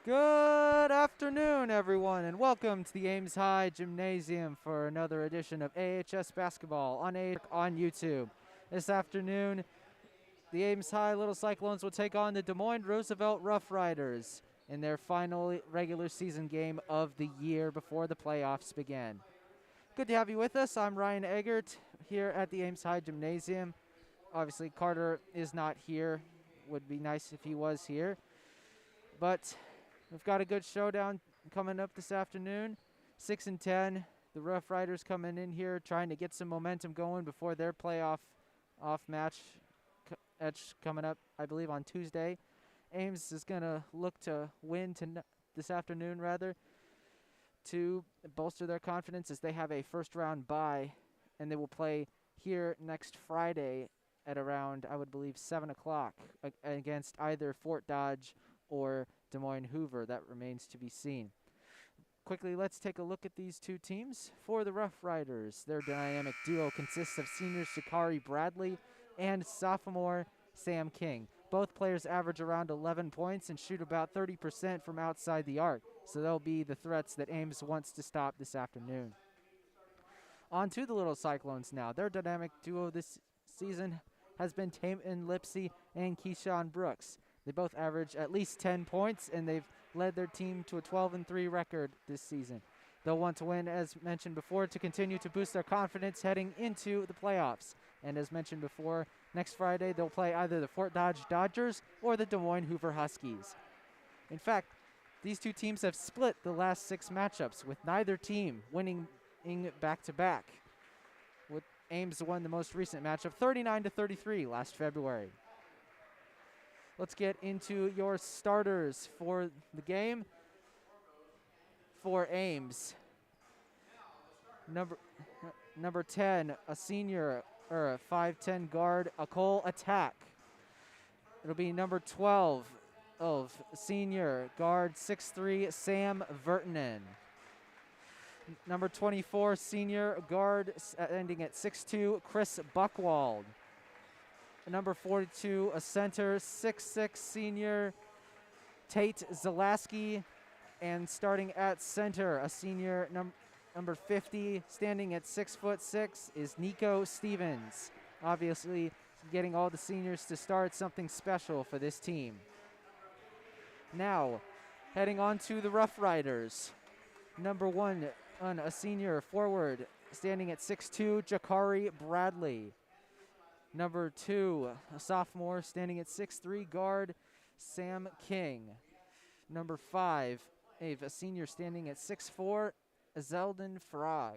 Good afternoon, everyone, and welcome to the Ames High Gymnasium for another edition of AHS Basketball on YouTube. This afternoon, the Ames High Little Cyclones will take on the Des Moines Roosevelt Roughriders in their final regular season game of the year before the playoffs begin. Good to have you with us. I'm Ryan Eggert here at the Ames High Gymnasium. Obviously, Carter is not here. Would be nice if he was here. But we've got a good showdown coming up this afternoon. 6 and 10. The Roughriders coming in here trying to get some momentum going before their playoff match coming up, I believe, on Tuesday. Ames is going to look to win this afternoon, to bolster their confidence as they have a first-round bye, and they will play here next Friday at around, I would believe, 7 o'clock against either Fort Dodge or Des Moines Hoover. That remains to be seen. Quickly, let's take a look at these two teams. For the Roughriders, their dynamic duo consists of seniors Shakari Bradley and sophomore Sam King. Both players average around 11 points and shoot about 30% from outside the arc, so they'll be the threats that Ames wants to stop this afternoon. On to the Little Cyclones now. Their dynamic duo this season has been Taman Lipsey and Keyshawn Brooks. They both average at least 10 points, and they've led their team to a 12-3 record this season. They'll want to win, as mentioned before, to continue to boost their confidence heading into the playoffs. And as mentioned before, next Friday they'll play either the Fort Dodge Dodgers or the Des Moines Hoover Huskies. In fact, these two teams have split the last 6 matchups, with neither team winning back-to-back. With Ames won the most recent matchup 39-33 last February. Let's get into your starters for the game. For Ames, number 10, a senior, or a 5'10" guard, Akol Attack. It'll be number 12 of senior guard, 6'3", Sam Vertinen. Number 24, senior guard, ending at 6'2", Chris Buckwald. Number 42, a center, 6'6", senior, Tate Zalaski. And starting at center, a senior, number 50, standing at 6'6", is Nico Stevens. Obviously, getting all the seniors to start, something special for this team. Now, heading on to the Roughriders. Number 1, a senior forward, standing at 6'2", Jakari Bradley. Number 2, a sophomore, standing at 6'3", guard, Sam King. Number 5, a senior, standing at 6'4", Zeldin Frog.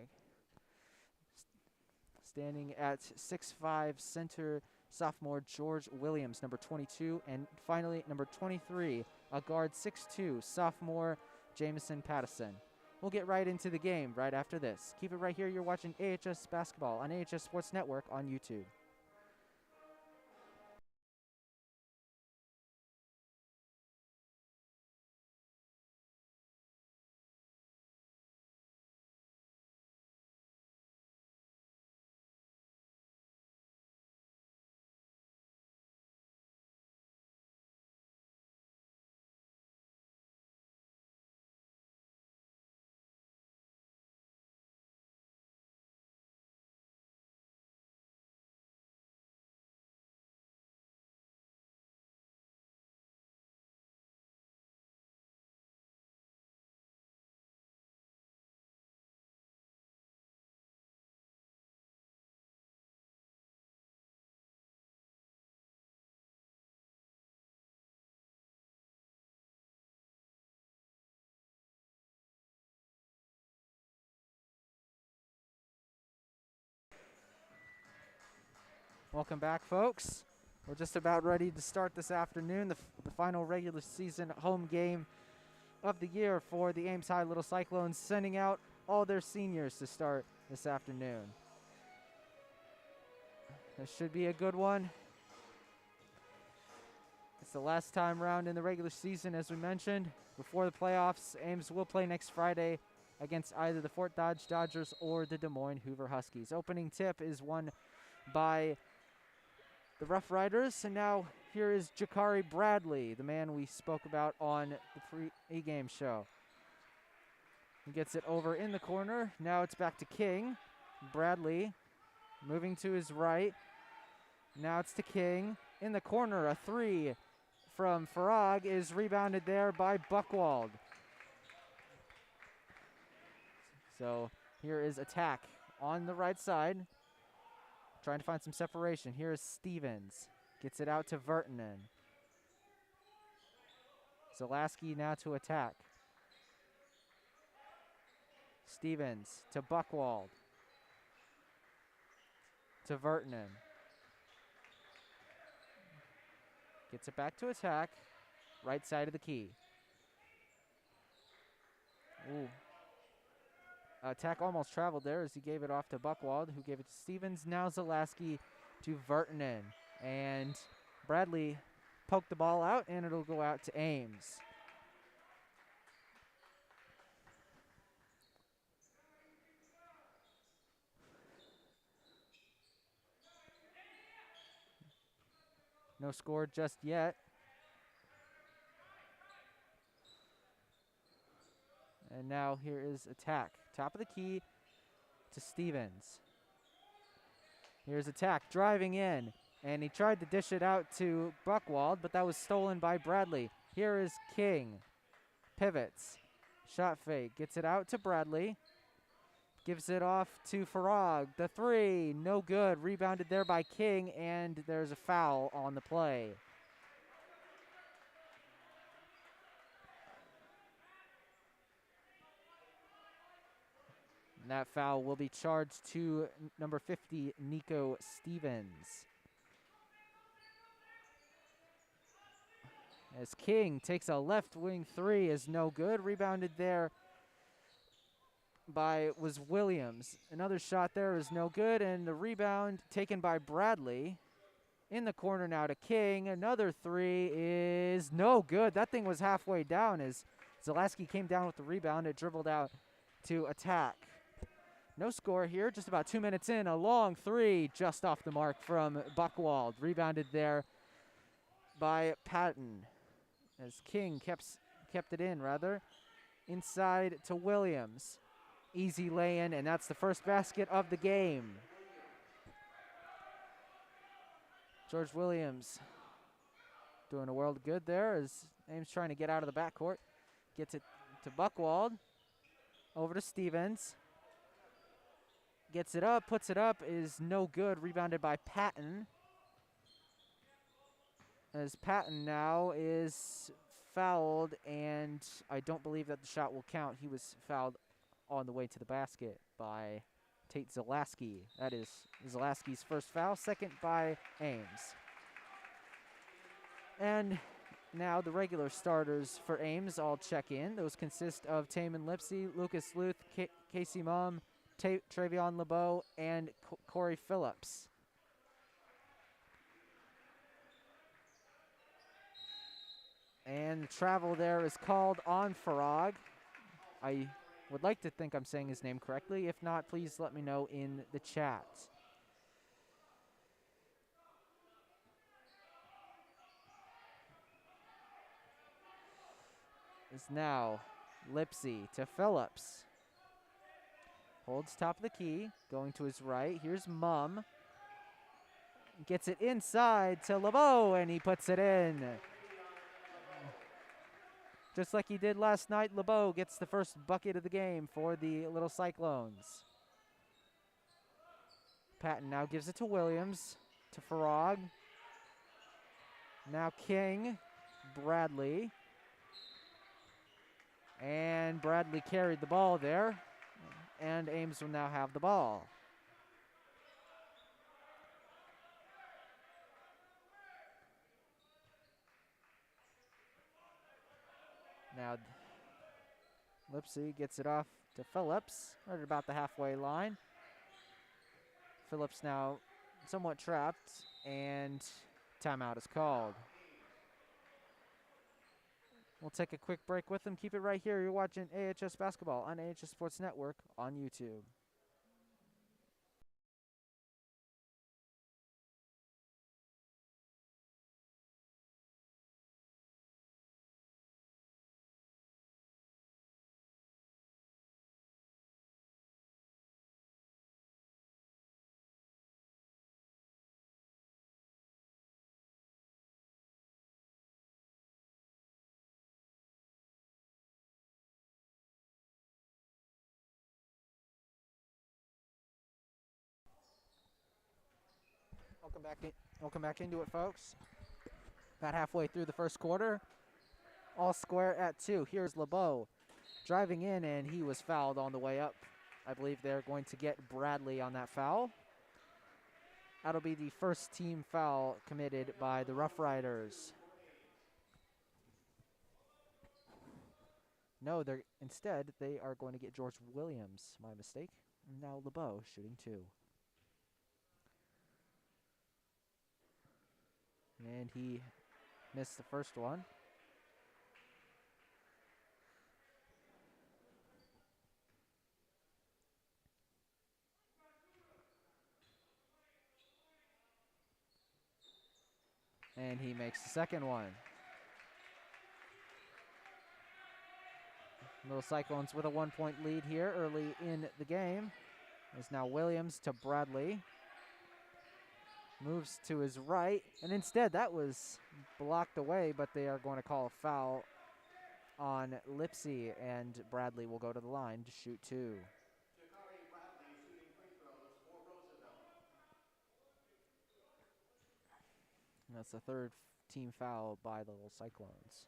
Standing at 6'5", center, sophomore, George Williams, number 22. And finally, number 23, a guard, 6'2", sophomore, Jamison Pattison. We'll get right into the game right after this. Keep it right here. You're watching AHS Basketball on AHS Sports Network on YouTube. Welcome back, folks. We're just about ready to start this afternoon, the final regular season home game of the year for the Ames High Little Cyclones, sending out all their seniors to start this afternoon. This should be a good one. It's the last time round in the regular season, as we mentioned. Before the playoffs, Ames will play next Friday against either the Fort Dodge Dodgers or the Des Moines Hoover Huskies. Opening tip is won by the Roughriders, and now here is Jakari Bradley, the man we spoke about on the pre-game show. He gets it over in the corner. Now it's back to King. Bradley moving to his right. Now it's to King. In the corner, a three from Farag is rebounded there by Buchwald. So here is attack on the right side. Trying to find some separation. Here is Stevens. Gets it out to Vertinen. Zalaski now to attack. Stevens to Buchwald. To Vertinen. Gets it back to attack. Right side of the key. Ooh. Attack almost traveled there as he gave it off to Buchwald, who gave it to Stevens. Now Zalaski to Vertinen. And Bradley poked the ball out, and it'll go out to Ames. No score just yet. And now here is attack. Top of the key to Stevens. Here's attack, driving in. And he tried to dish it out to Buchwald, but that was stolen by Bradley. Here is King. Pivots. Shot fake. Gets it out to Bradley. Gives it off to Farag. The three, no good. Rebounded there by King, and there's a foul on the play. And that foul will be charged to number 50, Nico Stevens. As King takes a left wing three, is no good. Rebounded there was Williams. Another shot there is no good, and the rebound taken by Bradley. In the corner now to King. Another three is no good. That thing was halfway down as Zalaski came down with the rebound. It dribbled out to attack. No score here, just about 2 minutes in. A long three just off the mark from Buchwald. Rebounded there by Patton as King kept it in, rather. Inside to Williams. Easy lay-in, and that's the first basket of the game. George Williams doing a world of good there as Ames trying to get out of the backcourt. Gets it to Buchwald. Over to Stevens. Gets it up, puts it up, is no good. Rebounded by Patton. As Patton now is fouled, and I don't believe that the shot will count. He was fouled on the way to the basket by Tate Zalaski. That is Zalaski's first foul, second by Ames. And now the regular starters for Ames all check in. Those consist of Taman Lipsy, Lucas Luth, Casey Mom, Treyvion Lebeau, and Corey Phillips. And the travel there is called on Farag. I would like to think I'm saying his name correctly. If not, please let me know in the chat. Is now Lipsy to Phillips. Holds top of the key, going to his right. Here's Mum. Gets it inside to Lebeau, and he puts it in. Just like he did last night, Lebeau gets the first bucket of the game for the Little Cyclones. Patton now gives it to Williams, to Farag. Now King, Bradley. And Bradley carried the ball there. And Ames will now have the ball. Now Lipsy gets it off to Phillips, right about the halfway line. Phillips now somewhat trapped, and timeout is called. We'll take a quick break with them. Keep it right here. You're watching AHS Basketball on AHS Sports Network on YouTube. Welcome back into it, folks. About halfway through the first quarter. All square at 2. Here's Lebeau driving in, and he was fouled on the way up. I believe they're going to get Bradley on that foul. That'll be the first team foul committed by the Roughriders. No, instead they are going to get George Williams. My mistake. Now Lebeau shooting 2. And he missed the first one. And he makes the second one. Little Cyclones with a 1-point lead here early in the game. It's now Williams to Bradley. Moves to his right, and instead that was blocked away, but they are going to call a foul on Lipsy, and Bradley will go to the line to shoot 2. And that's the third team foul by the Little Cyclones.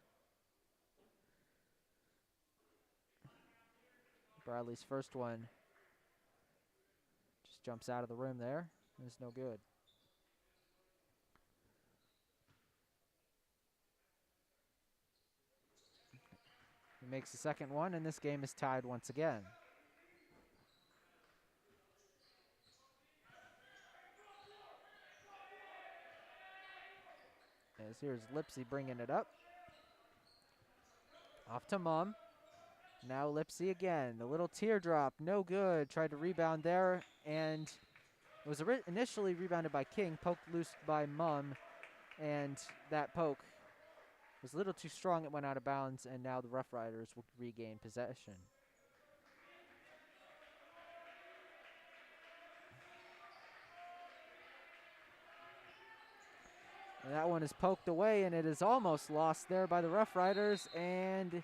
Bradley's first one just jumps out of the rim there. It's no good. He makes the second one, and this game is tied once again. As here's Lipsy bringing it up. Off to Mum. Now Lipsy again. The little teardrop, no good. Tried to rebound there, and it was initially rebounded by King, poked loose by Mum, and that poke was a little too strong. It went out of bounds, and now the Roughriders will regain possession. And that one is poked away, and it is almost lost there by the Roughriders, and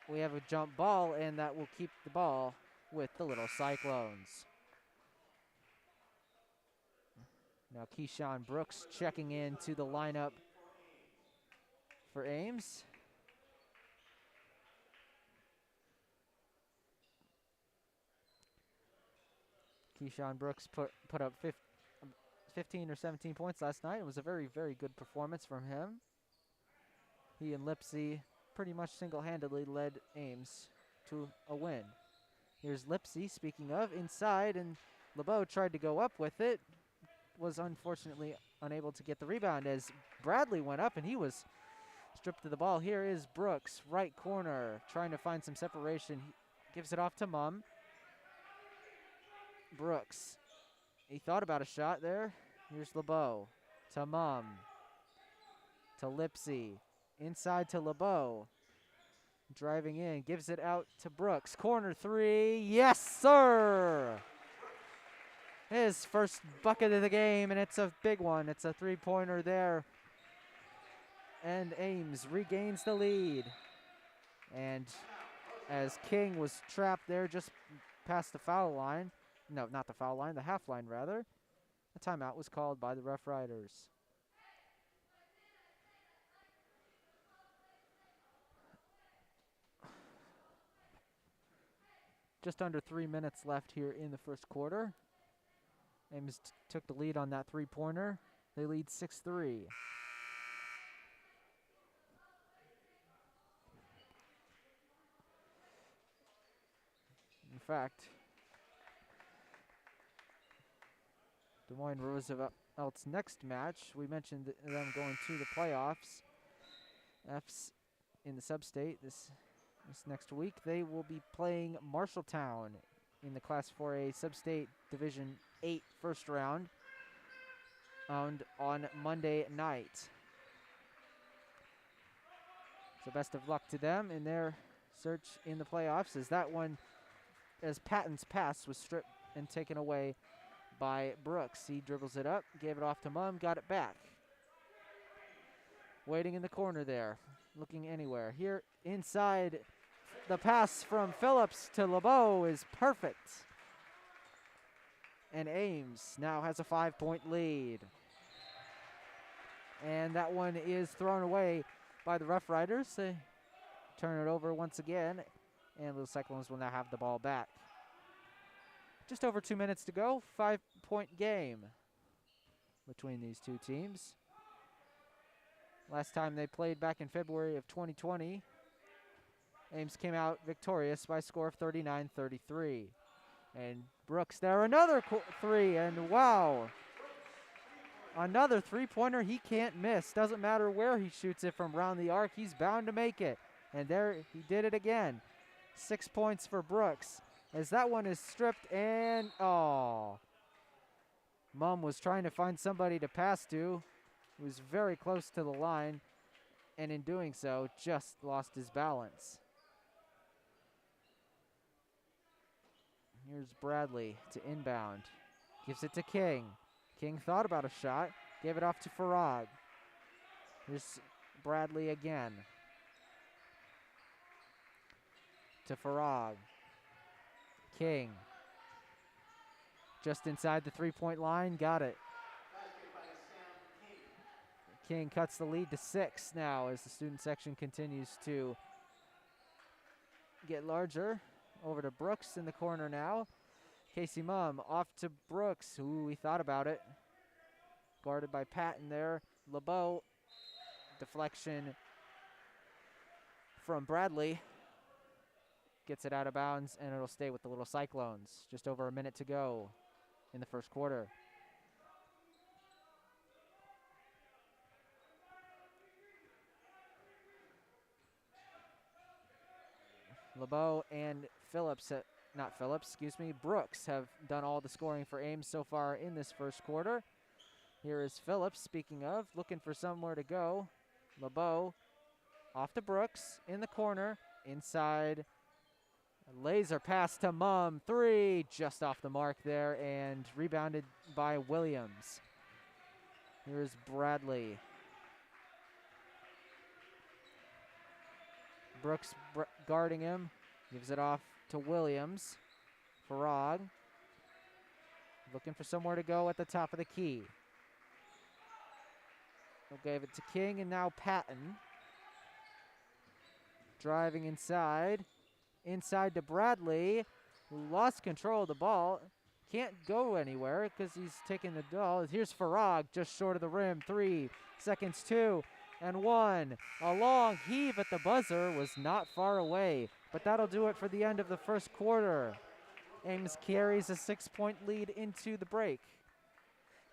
we have a jump ball, and that will keep the ball with the Little Cyclones. Now Keyshawn Brooks checking into the lineup for Ames. Keyshawn Brooks put up 15 or 17 points last night. It was a very, very good performance from him. He and Lipsy pretty much single-handedly led Ames to a win. Here's Lipsy, speaking of, inside, and Lebeau tried to go up with it. Was unfortunately unable to get the rebound as Bradley went up, and he was stripped of the ball. Here is Brooks, right corner, trying to find some separation. He gives it off to Mum. Brooks, he thought about a shot there. Here's Lebeau to Mum, to Lipsy, inside to Lebeau. Driving in, gives it out to Brooks. Corner 3, yes sir! His first bucket of the game, and it's a big one. It's a 3-pointer there. And Ames regains the lead. And as King was trapped there just past the foul line, no, not the foul line, the half line rather, a timeout was called by the Roughriders. Just under 3 minutes left here in the first quarter. Ames took the lead on that 3-pointer. They lead 6-3. In fact, Des Moines Roosevelt's next match, we mentioned them going to the playoffs. F's in the sub-state this next week. They will be playing Marshalltown in the Class 4A Sub-State Division 8 first round on Monday night. So best of luck to them in their search in the playoffs, as Patton's pass was stripped and taken away by Brooks. He dribbles it up, gave it off to Mum, got it back. Waiting in the corner there, looking anywhere. Here inside, the pass from Phillips to Lebeau is perfect. And Ames now has a 5-point lead. And that one is thrown away by the Roughriders. They turn it over once again, and the Cyclones will now have the ball back. Just over 2 minutes to go, 5-point game between these two teams. Last time they played back in February of 2020, Ames came out victorious by a score of 39-33. And Brooks there, another three, and wow. Another three-pointer he can't miss. Doesn't matter where he shoots it from around the arc, he's bound to make it. And there he did it again. 6 points for Brooks as that one is stripped and, oh. Mum was trying to find somebody to pass to. He was very close to the line, and in doing so, just lost his balance. Here's Bradley to inbound. Gives it to King. King thought about a shot. Gave it off to Farag. Here's Bradley again. To Farag. King. Just inside the three-point line. Got it. King cuts the lead to 6 now as the student section continues to get larger. Over to Brooks in the corner now. Casey Mum off to Brooks. Ooh, he thought about it. Guarded by Patton there. Lebeau. Deflection from Bradley. Gets it out of bounds, and it'll stay with the little Cyclones. Just over a minute to go in the first quarter. Lebeau and Brooks have done all the scoring for Ames so far in this first quarter. Here is Phillips, speaking of, looking for somewhere to go. Lebeau off to Brooks in the corner, inside. A laser pass to Mum, 3, just off the mark there, and rebounded by Williams. Here's Bradley. Brooks guarding him, gives it off to Williams. Farag looking for somewhere to go at the top of the key. Gave it to King, and now Patton. Driving inside to Bradley, who lost control of the ball. Can't go anywhere because he's taking the ball. Here's Farag, just short of the rim. 3 seconds, 2 and 1. A long heave at the buzzer was not far away, but that'll do it for the end of the first quarter. Ames carries a 6-point lead into the break.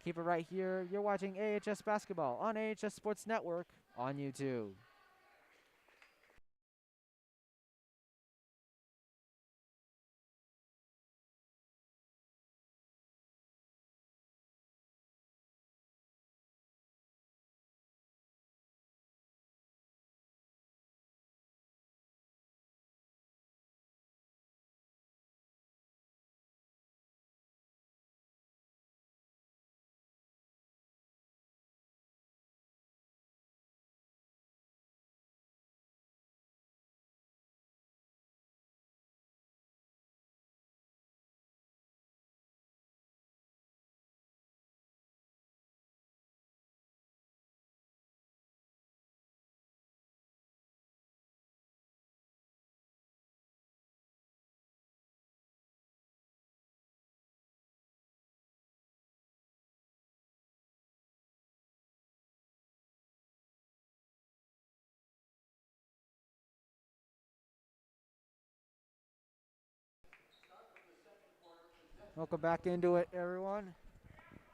Keep it right here. You're watching AHS Basketball on AHS Sports Network on YouTube. Welcome back into it, everyone.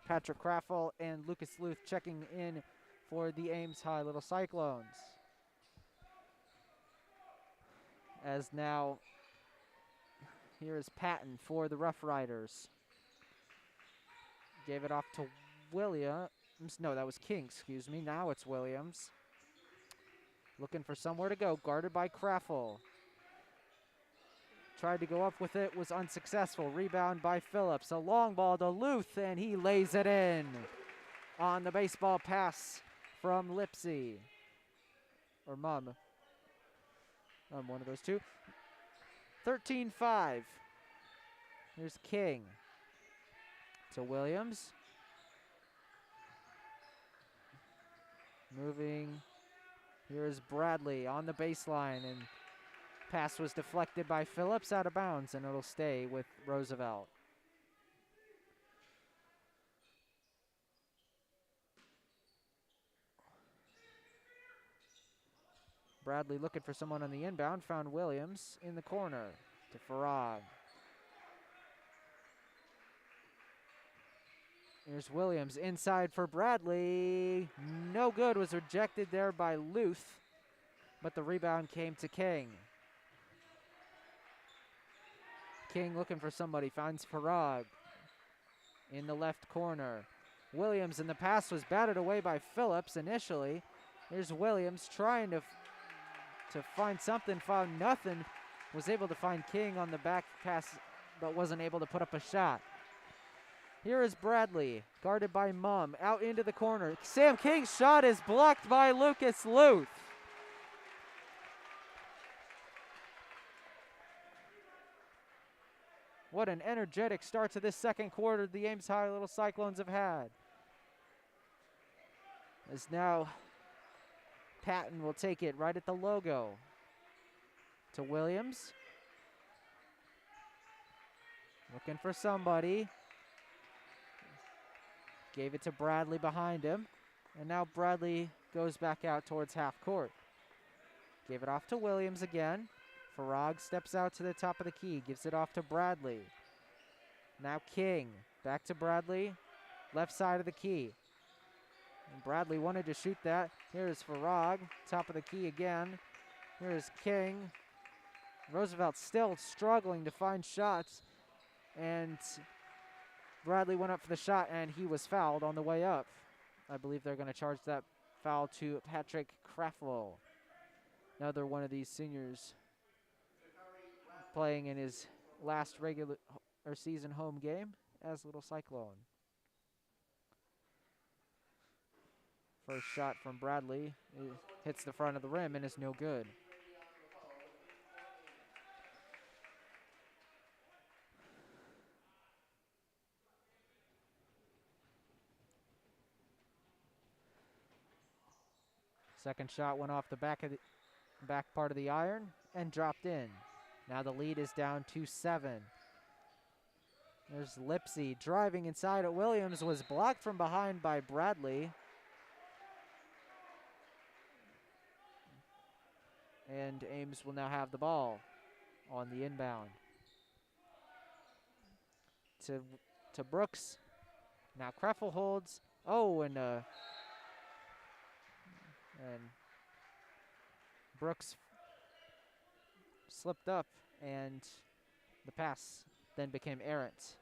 Patrick Craffle and Lucas Luth checking in for the Ames High Little Cyclones. As now, here is Patton for the Roughriders. Gave it off to Williams. No, that was King, excuse me. Now it's Williams. Looking for somewhere to go, guarded by Craffle. Tried to go up with it, was unsuccessful. Rebound by Phillips. A long ball to Luth, and he lays it in on the baseball pass from Lipsy. Or Mum. One of those two. 13-5. Here's King. to Williams. Moving. Here's Bradley on the baseline, and pass was deflected by Phillips out of bounds, and it'll stay with Roosevelt. Bradley looking for someone on the inbound, found Williams in the corner to Farag. Here's Williams inside for Bradley. No good, was rejected there by Luth, but the rebound came to King. King looking for somebody, finds Farag in the left corner. Williams, and the pass was batted away by Phillips initially. Here's Williams trying to find something, found nothing. Was able to find King on the back pass, but wasn't able to put up a shot. Here is Bradley, guarded by Mumm, out into the corner. Sam King's shot is blocked by Lucas Luth. What an energetic start to this second quarter the Ames High Little Cyclones have had. As now Patton will take it right at the logo to Williams. Looking for somebody. Gave it to Bradley behind him. And now Bradley goes back out towards half court. Gave it off to Williams again. Farag steps out to the top of the key. Gives it off to Bradley. Now King. Back to Bradley. Left side of the key. And Bradley wanted to shoot that. Here's Farag. Top of the key again. Here's King. Roosevelt still struggling to find shots. And Bradley went up for the shot, and he was fouled on the way up. I believe they're going to charge that foul to Patrick Craffle. Another one of these seniors playing in his last regular or season home game as Little Cyclone. First shot from Bradley hits the front of the rim and is no good. Second shot went off the back part of the iron and dropped in. Now the lead is down to 7. There's Lipsy driving inside at Williams, was blocked from behind by Bradley. And Ames will now have the ball on the inbound. To Brooks. Now Kreffel holds. Oh, and Brooks slipped up, and the pass then became errant.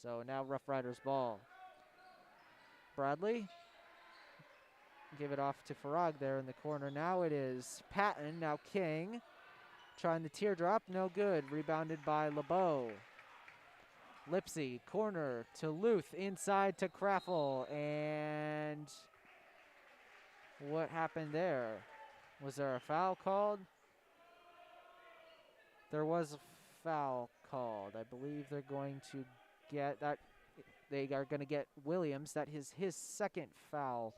So now Roughriders ball. Bradley give it off to Farag there in the corner. Now it is Patton. Now King trying the teardrop. No good. Rebounded by Lebeau. Lipsy, corner to Luth. Inside to Craffle. And what happened there? Was there a foul called? There was a foul called. I believe they're going to get that. They are going to get Williams. That is his second foul.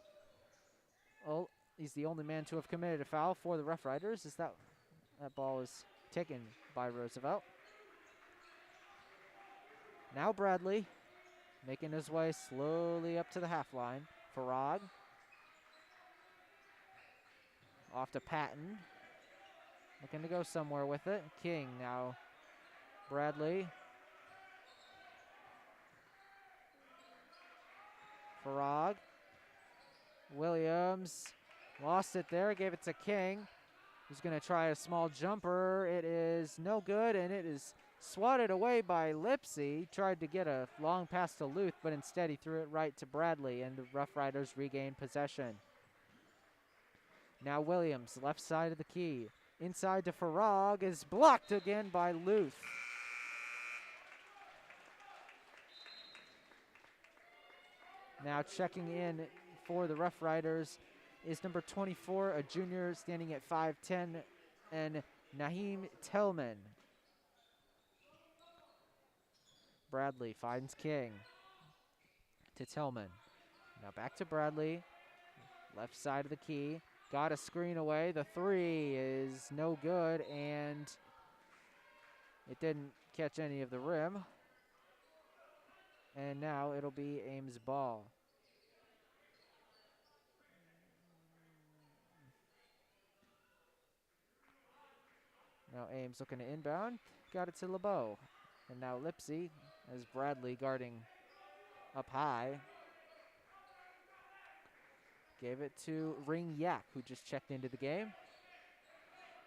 Oh, he's the only man to have committed a foul for the Roughriders. Is that ball is taken by Roosevelt. Now Bradley making his way slowly up to the half line. Farag. Off to Patton. Looking to go somewhere with it. King now. Bradley. Farag. Williams lost it there. Gave it to King. He's going to try a small jumper. It is no good, and it is swatted away by Lipsy. Tried to get a long pass to Luth, but instead he threw it right to Bradley, and the Roughriders regain possession. Now Williams, left side of the key. Inside to Farag, is blocked again by Luth. Now checking in for the Roughriders is number 24, a junior standing at 5'10", and Naheem Tellman. Bradley finds King. to Tillman. Now back to Bradley. Left side of the key. Got a screen away. The three is no good, and it didn't catch any of the rim. And now it'll be Ames' ball. Now Ames looking to inbound. Got it to Lebeau. And now Lipsy, as Bradley guarding up high. Gave it to Ring Yak, who just checked into the game.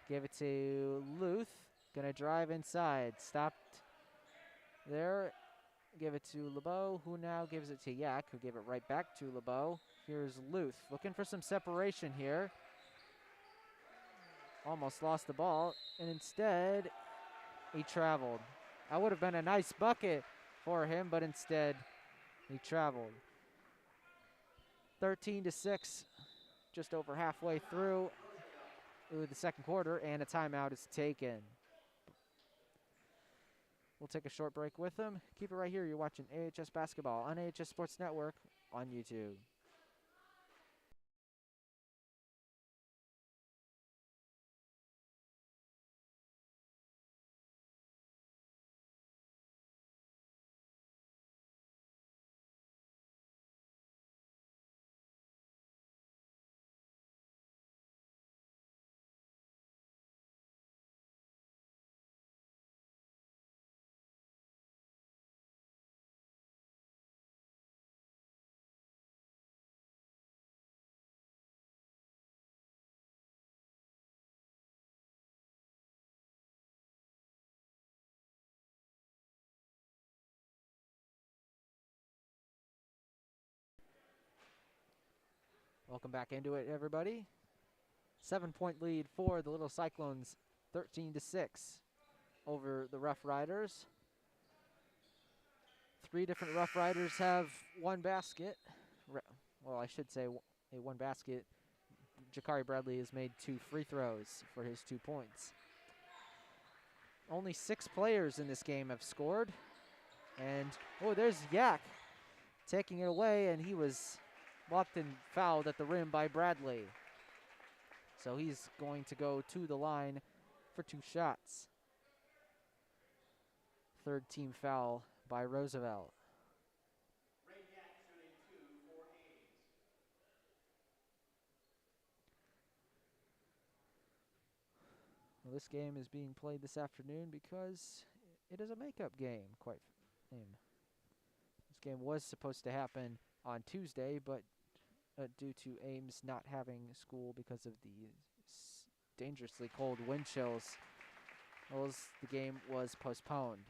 Gave it to Luth. Gonna drive inside. Stopped there. Give it to Lebeau, who now gives it to Yak, who gave it right back to Lebeau. Here's Luth looking for some separation here. Almost lost the ball, and instead he traveled. That would have been a nice bucket for him, but instead he traveled. 13-6, just over halfway through the second quarter, and a timeout is taken. We'll take a short break with them. Keep it right here. You're watching AHS Basketball on AHS Sports Network on YouTube. Welcome back into it, everybody. 7-point lead for the Little Cyclones, 13-6 over the Roughriders. 3 different Roughriders have one basket. Well, I should say one basket. Jakari Bradley has made 2 free throws for his 2 points. Only 6 players in this game have scored. And, oh, there's Yak taking it away, and he was blocked and fouled at the rim by Bradley. So he's going to go to the line for 2 shots. Third team foul by Roosevelt. Well, this game is being played this afternoon because it is a makeup game. This game was supposed to happen on Tuesday, but due to Ames not having school because of the dangerously cold wind chills, the game was postponed.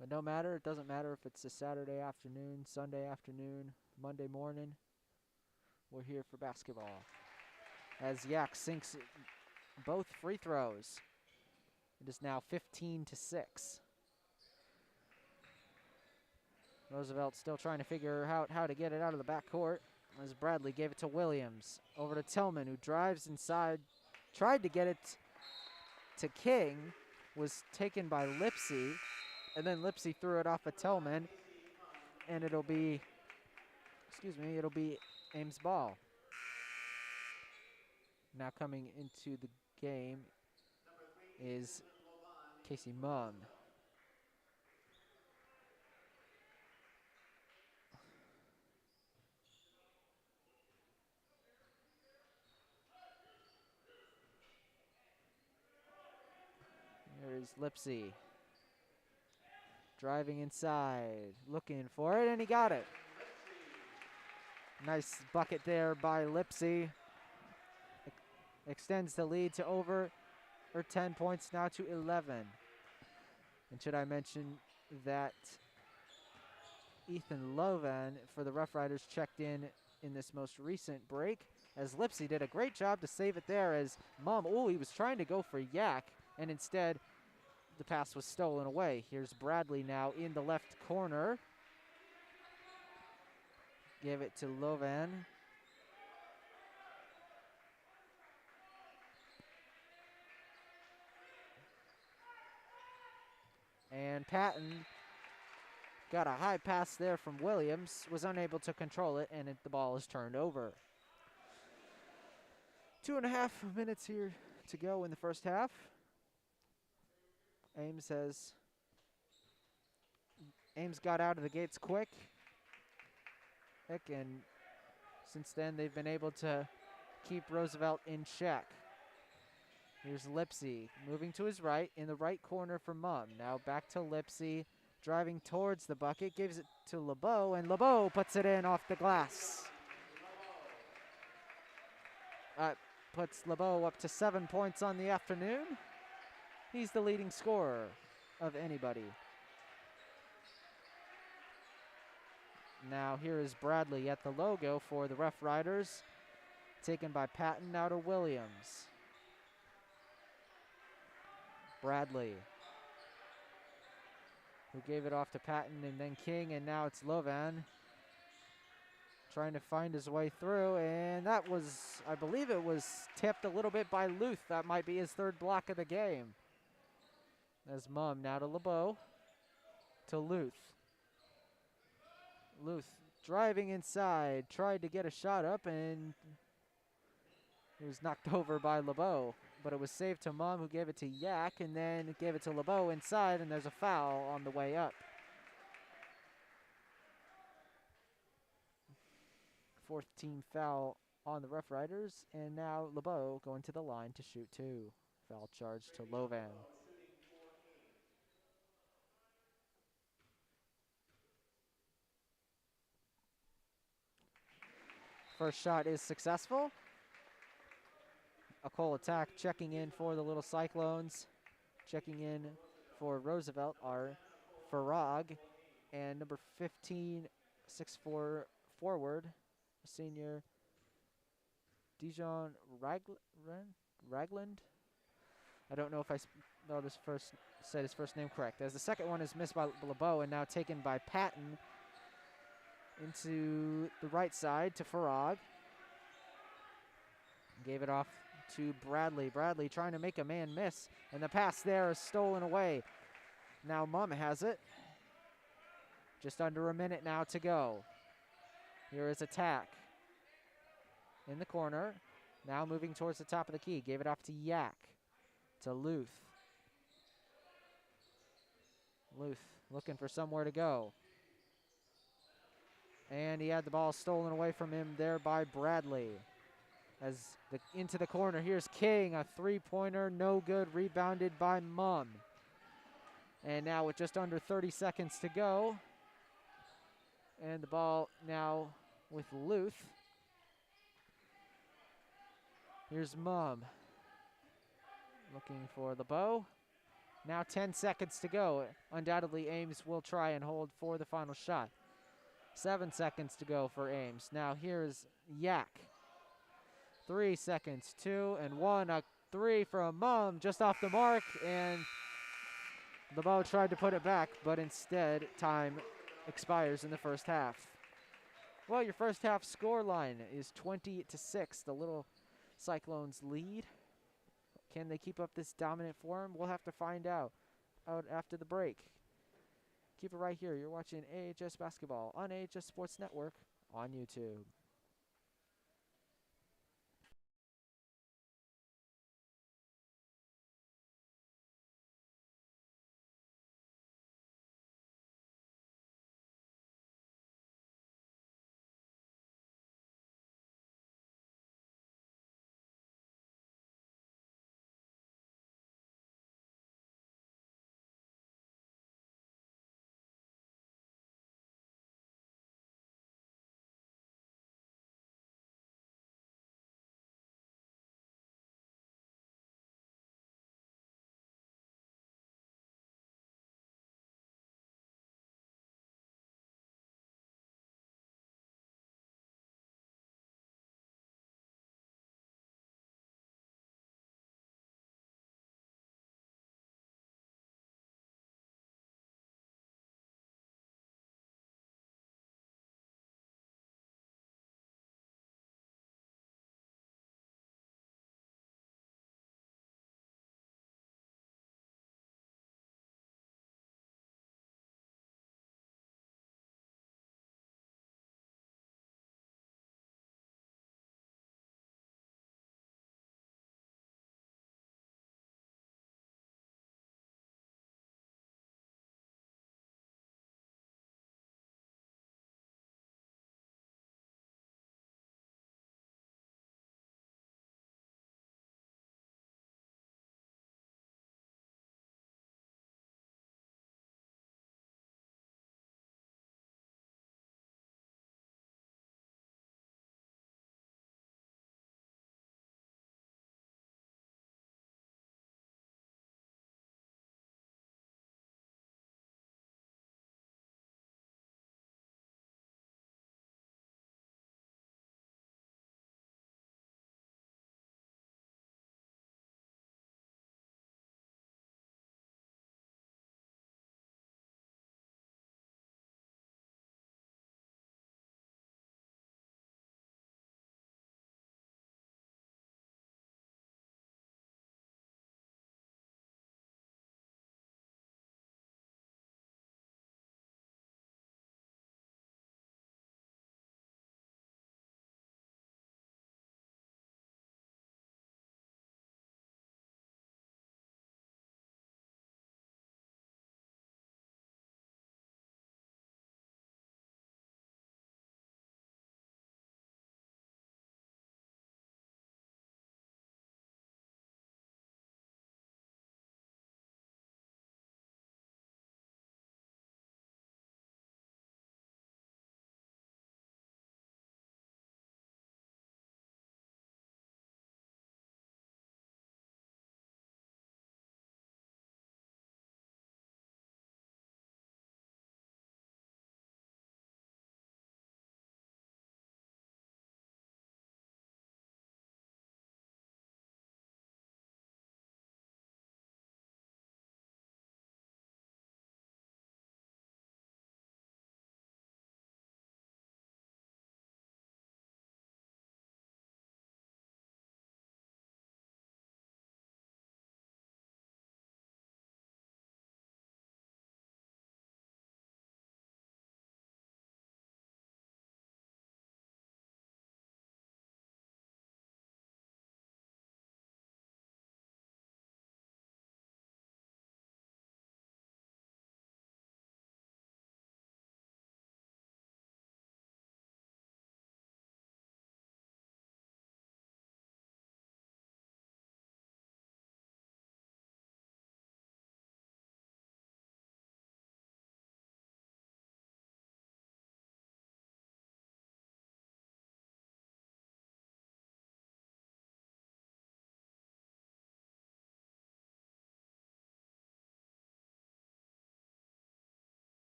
But no matter, it doesn't matter if it's a Saturday afternoon, Sunday afternoon, Monday morning, we're here for basketball. As Yak sinks both free throws. It is now 15-6. Roosevelt still trying to figure out how to get it out of the backcourt, as Bradley gave it to Williams. Over to Tillman, who drives inside, tried to get it to King, was taken by Lipsy, and then Lipsy threw it off of Tillman, and it'll be Ames' ball. Now coming into the game is Casey Mung. Here's Lipsy. Driving inside, looking for it, and he got it. Nice bucket there by Lipsy. Extends the lead to over 10 points, now to 11. And should I mention that Ethan Lovan for the Roughriders checked in this most recent break, as Lipsy did a great job to save it there, as he was trying to go for Yak, and instead the pass was stolen away. Here's Bradley now in the left corner. Gave it to Lovan. And Patton Got a high pass there from Williams. Was unable to control it, and the ball is turned over. 2.5 minutes here to go in the first half. Ames got out of the gates quick. And since then, they've been able to keep Roosevelt in check. Here's Lipsy moving to his right in the right corner for Mum. Now back to Lipsy, driving towards the bucket, gives it to Lebeau, and Lebeau puts it in off the glass. Puts Lebeau up to 7 points on the afternoon. He's the leading scorer of anybody. Now here is Bradley at the logo for the Roughriders. Taken by Patton, now to Williams. Bradley, who gave it off to Patton and then King, and now it's Lovan trying to find his way through, and that was, I believe it was tipped a little bit by Luth. That might be his third block of the game. As Mum now to Lebeau, to Luth. Luth driving inside, tried to get a shot up, and it was knocked over by Lebeau. But it was saved to Mum, who gave it to Yak, and then gave it to Lebeau inside, and there's a foul on the way up. Fourth team foul on the Roughriders, and now Lebeau going to the line to shoot 2. Foul charge to Lovan. First shot is successful. A Cole attack checking in for the little Cyclones. Checking in for Roosevelt are Farag and number 15, 6'4" forward, senior Dijon Ragland. I don't know if I said his first name correct. As the second one is missed by Lebeau and now taken by Patton into the right side to Farag. Gave it off to Bradley. Bradley trying to make a man miss, and the pass there is stolen away. Now Mum has it. Just under a minute now to go. Here is attack in the corner. Now moving towards the top of the key. Gave it off to Yak, to Luth. Luth looking for somewhere to go. And he had the ball stolen away from him there by Bradley. Into the corner, here's King, a three-pointer, no good, rebounded by Mum. And now with just under 30 seconds to go, and the ball now with Luth. Here's Mum, looking for Lebeau. Now 10 seconds to go. Undoubtedly, Ames will try and hold for the final shot. 7 seconds to go for Ames. Now here's Yak. 3 seconds, 2 and 1. A 3 from Mum, just off the mark, and Lebeau tried to put it back, but instead time expires in the first half. Well, your first half score line is 20-6. The little Cyclones lead. Can they keep up this dominant form? We'll have to find out after the break. Keep it right here. You're watching AHS Basketball on AHS Sports Network on YouTube.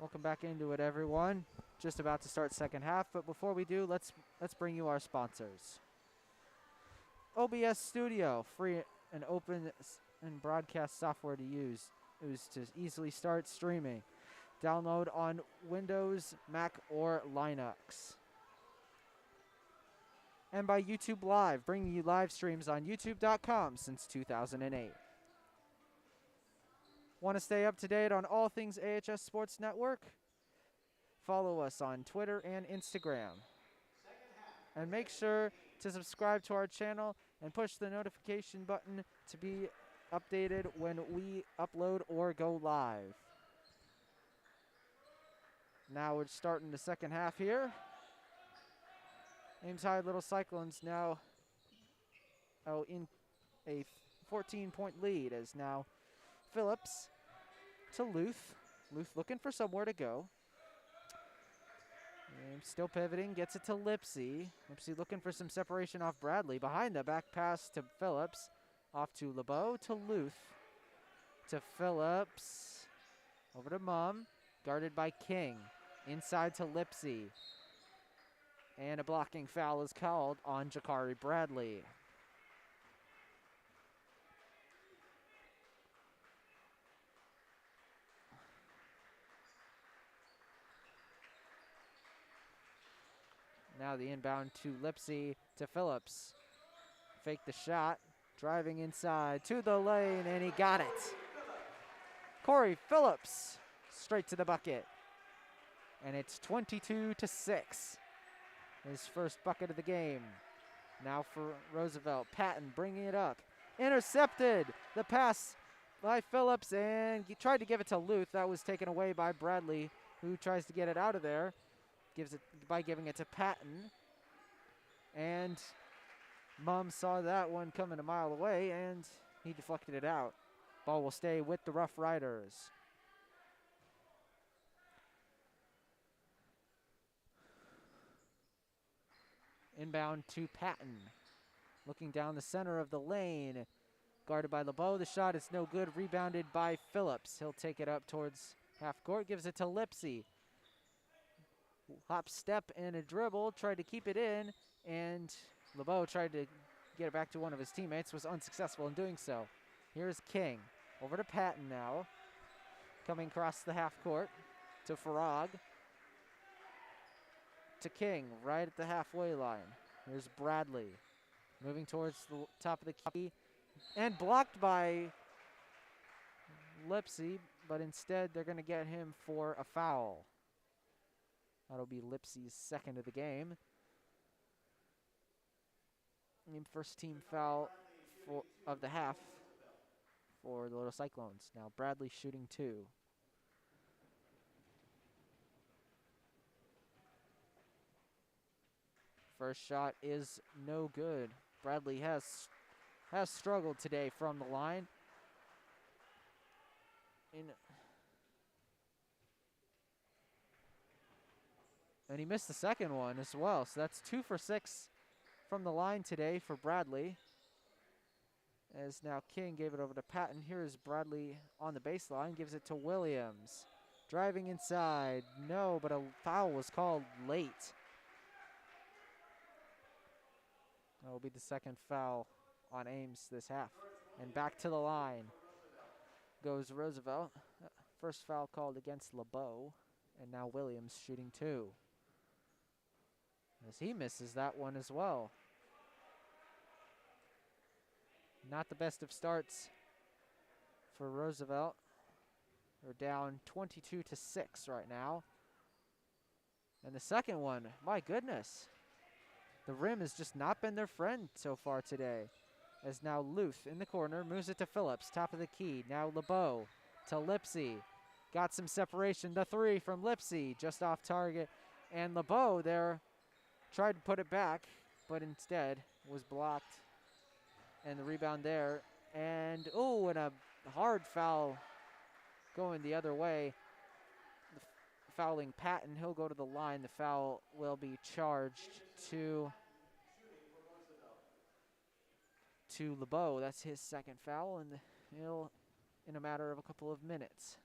Welcome back into it, everyone. Just about to start second half, but before we do, let's bring you our sponsors. OBS Studio, free and open and broadcast software to use to easily start streaming. Download on Windows, Mac, or Linux. And by YouTube Live, bringing you live streams on youtube.com since 2008. Want to stay up to date on all things AHS Sports Network? Follow us on Twitter and Instagram. And make sure to subscribe to our channel and push the notification button to be updated when we upload or go live. Now we're starting the second half here. Ames High Little Cyclones now in a 14-point lead as now Phillips to Luth. Luth looking for somewhere to go. And still pivoting, gets it to Lipsy. Lipsy looking for some separation off Bradley. Behind the back pass to Phillips. Off to Lebeau to Luth. To Phillips. Over to Mum. Guarded by King. Inside to Lipsy. And a blocking foul is called on Jakari Bradley. Now the inbound to Lipsy to Phillips. Fake the shot. Driving inside to the lane, and he got it. Corey Phillips straight to the bucket. And it's 22-6. His first bucket of the game. Now for Roosevelt. Patton bringing it up. Intercepted. The pass by Phillips, and he tried to give it to Luth. That was taken away by Bradley, who tries to get it out of there. Gives it by giving it to Patton. And Mum saw that one coming a mile away, and he deflected it out. Ball will stay with the Roughriders. Inbound to Patton. Looking down the center of the lane. Guarded by Lebeau. The shot is no good. Rebounded by Phillips. He'll take it up towards half court. Gives it to Lipsy. Hop, step, and a dribble. Tried to keep it in, and Lebeau tried to get it back to one of his teammates. Was unsuccessful in doing so. Here's King. Over to Patton now. Coming across the half court to Farag. To King, right at the halfway line. Here's Bradley. Moving towards the top of the key. And blocked by Lipsy, but instead they're going to get him for a foul. That'll be Lipsy's second of the game. And first team foul of the half for the Little Cyclones. Now Bradley shooting 2. First shot is no good. Bradley has struggled today from the line. And he missed the second one as well. So that's 2 for 6 from the line today for Bradley. As now King gave it over to Patton. Here is Bradley on the baseline. Gives it to Williams. Driving inside. No, but a foul was called late. That will be the second foul on Ames this half. And back to the line goes Roosevelt. First foul called against Lebeau. And now Williams shooting 2. As he misses that one as well. Not the best of starts for Roosevelt. They're down 22-6 right now. And the second one, my goodness. The rim has just not been their friend so far today. As now Luth in the corner, moves it to Phillips, top of the key. Now Lebeau to Lipsy. Got some separation. The 3 from Lipsy, just off target. And Lebeau there tried to put it back, but instead was blocked. And the rebound there. And, and a hard foul going the other way. Fouling Patton. He'll go to the line. The foul will be charged to Lebeau. That's his second foul, and he'll in a matter of a couple of minutes.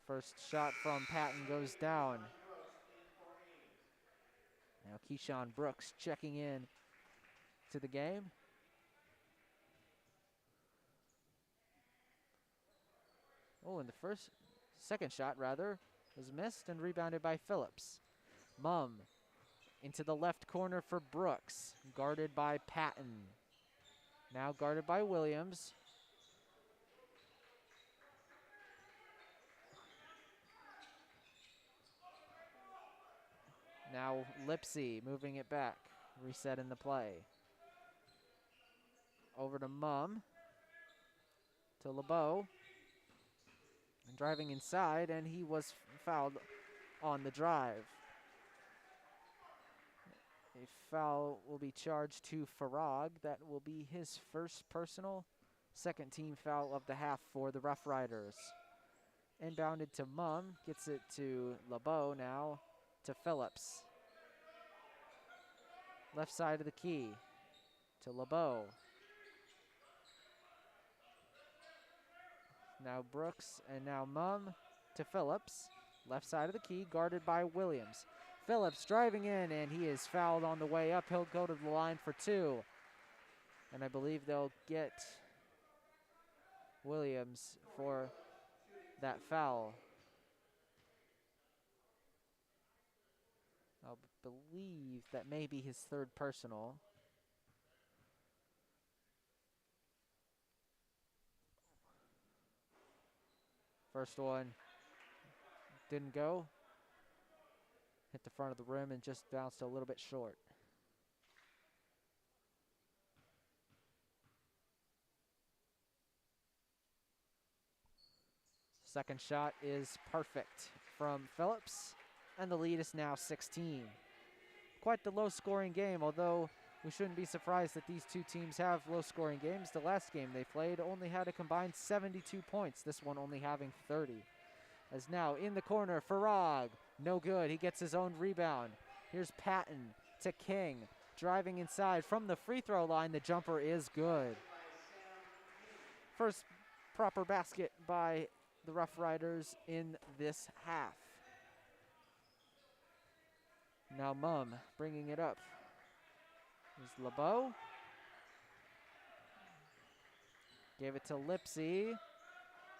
First shot from Patton goes down. Now Keyshawn Brooks checking in to the game. Oh, and the second shot rather, was missed and rebounded by Phillips. Mumm into the left corner for Brooks, guarded by Patton. Now guarded by Williams. Now Lipsy moving it back, resetting the play. Over to Mumm, to Lebeau. And driving inside, and he was fouled on the drive. A foul will be charged to Farag. That will be his first personal, second team foul of the half for the Roughriders. Inbounded to Mumm, gets it to Lebeau now, to Phillips. Left side of the key, to Lebeau. Now Brooks, and now Mumm to Phillips. Left side of the key, guarded by Williams. Phillips driving in, and he is fouled on the way up. He'll go to the line for two. And I believe they'll get Williams for that foul. I believe that may be his third personal. First one didn't go. Hit the front of the rim and just bounced a little bit short. Second shot is perfect from Phillips, and the lead is now 16. Quite the low-scoring game, although we shouldn't be surprised that these two teams have low-scoring games. The last game they played only had a combined 72 points, this one only having 30. As now in the corner, Farag, no good. He gets his own rebound. Here's Patton to King, driving inside from the free throw line. The jumper is good. First proper basket by the Roughriders in this half. Now Mumm bringing it up. Here's Lebeau. Gave it to Lipsy.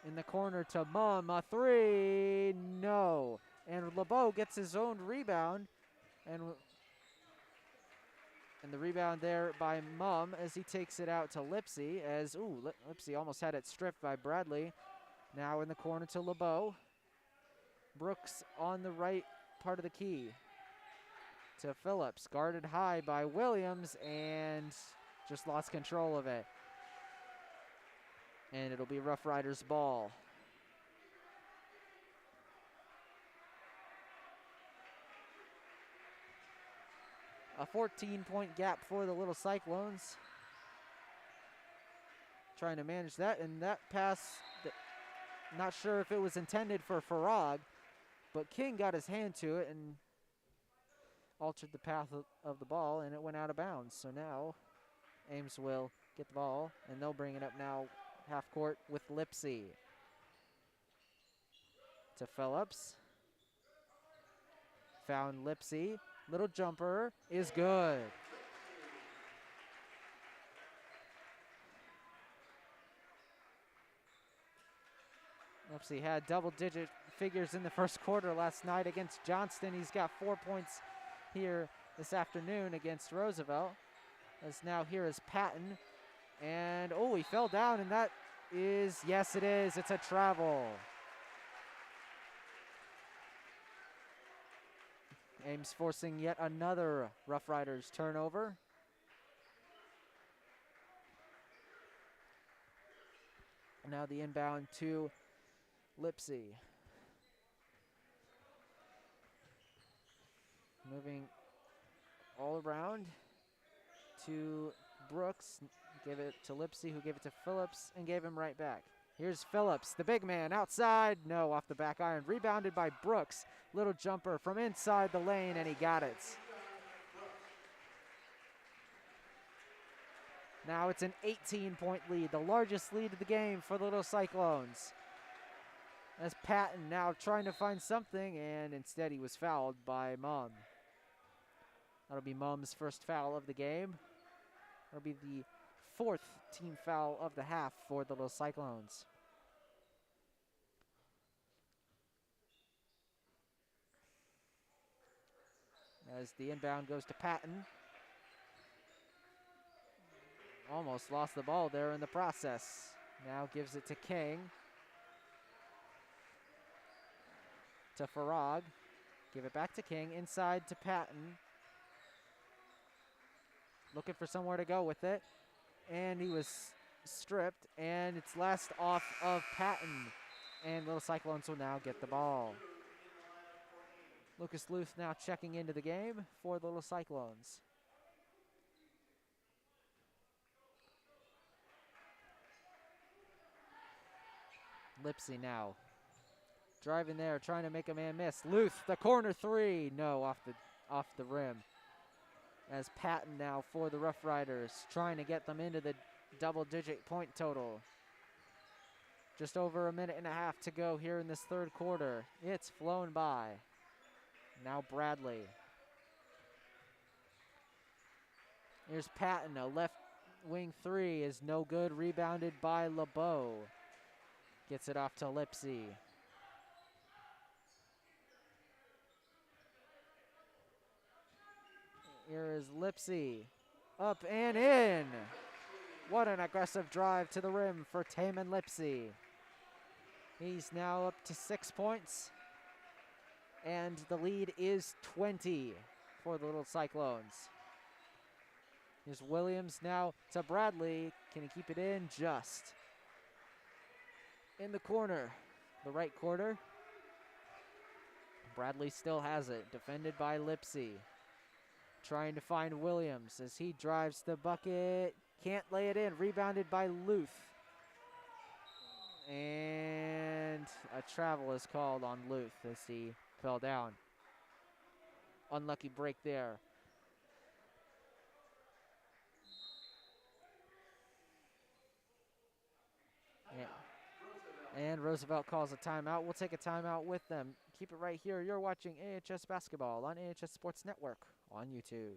In the corner to Mumm, a three, no. And Lebeau gets his own rebound. And the rebound there by Mumm as he takes it out to Lipsy. As, Lipsy almost had it stripped by Bradley. Now in the corner to Lebeau. Brooks on the right part of the key. To Phillips, guarded high by Williams, and just lost control of it. And it'll be Roughriders ball. A 14-point gap for the little Cyclones. Trying to manage that, and that pass, not sure if it was intended for Farag, but King got his hand to it and altered the path of the ball, and it went out of bounds. So now Ames will get the ball, and they'll bring it up now half court with Lipsy. To Phillips. Found Lipsy. Little jumper is good. Lipsy had double-digit figures in the first quarter last night against Johnston. He's got 4 points here this afternoon against Roosevelt. As now here is Patton. And, he fell down, and that is, yes, it is. It's a travel. Ames forcing yet another Roughriders turnover. Now the inbound to Lipsy. Moving all around to Brooks. Gave it to Lipsy, who gave it to Phillips and gave him right back. Here's Phillips, the big man, outside. No, off the back iron. Rebounded by Brooks. Little jumper from inside the lane, and he got it. Now it's an 18-point lead, the largest lead of the game for the little Cyclones. As Patton now trying to find something, and instead he was fouled by Mum. That'll be Mum's first foul of the game. That'll be the 4th team foul of the half for the little Cyclones. As the inbound goes to Patton. Almost lost the ball there in the process. Now gives it to King. To Farag. Give it back to King. Inside to Patton. Looking for somewhere to go with it. And he was stripped. And it's last off of Patton. And little Cyclones will now get the ball. Lucas Luth now checking into the game for the little Cyclones. Lipsy now. Driving there, trying to make a man miss. Luth, the corner three. No, off the rim. As Patton now for the Roughriders, trying to get them into the double-digit point total. Just over a minute and a half to go here in this third quarter. It's flown by. Now Bradley. Here's Patton, a left wing three is no good. Rebounded by Lebeau. Gets it off to Lipsy. Here is Lipsy. Up and in. What an aggressive drive to the rim for Taman Lipsy. He's now up to 6 points. And the lead is 20 for the little Cyclones. Here's Williams now to Bradley. Can he keep it in? Just. In the corner, the right quarter. Bradley still has it, defended by Lipsy. Trying to find Williams as he drives the bucket. Can't lay it in, rebounded by Luth. And a travel is called on Luth as he fell down. Unlucky break there. And Roosevelt calls a timeout. We'll take a timeout with them. Keep it right here. You're watching AHS Basketball on AHS Sports Network on YouTube.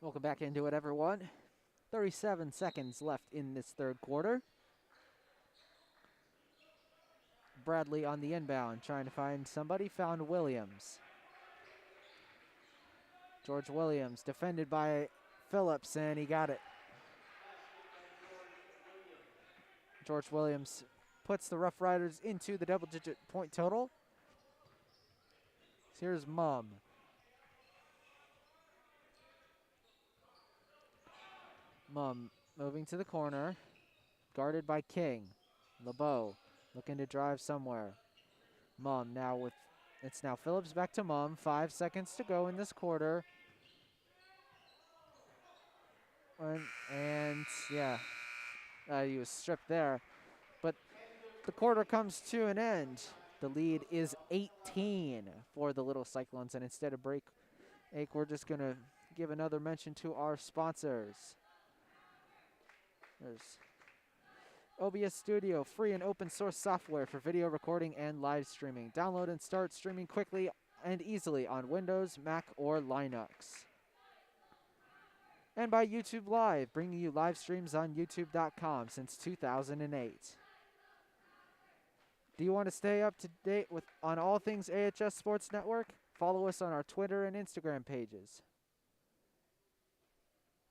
Welcome back into it, everyone. 37 seconds left in this third quarter. Bradley on the inbound, trying to find somebody. Found Williams. George Williams, defended by Phillips, and he got it. George Williams puts the Roughriders into the double-digit point total. Here's Mum. Mum moving to the corner, guarded by King. Lebeau looking to drive somewhere. Mum now with, it's now Phillips back to Mum. 5 seconds to go in this quarter. And yeah, he was stripped there. But the quarter comes to an end. The lead is 18 for the little Cyclones. And instead of break, we're just going to give another mention to our sponsors. There's OBS Studio, free and open source software for video recording and live streaming. Download and start streaming quickly and easily on Windows, Mac, or Linux. and by YouTube Live, bringing you live streams on youtube.com since 2008. Do you want to stay up to date on all things AHS Sports Network? Follow us on our Twitter and Instagram pages.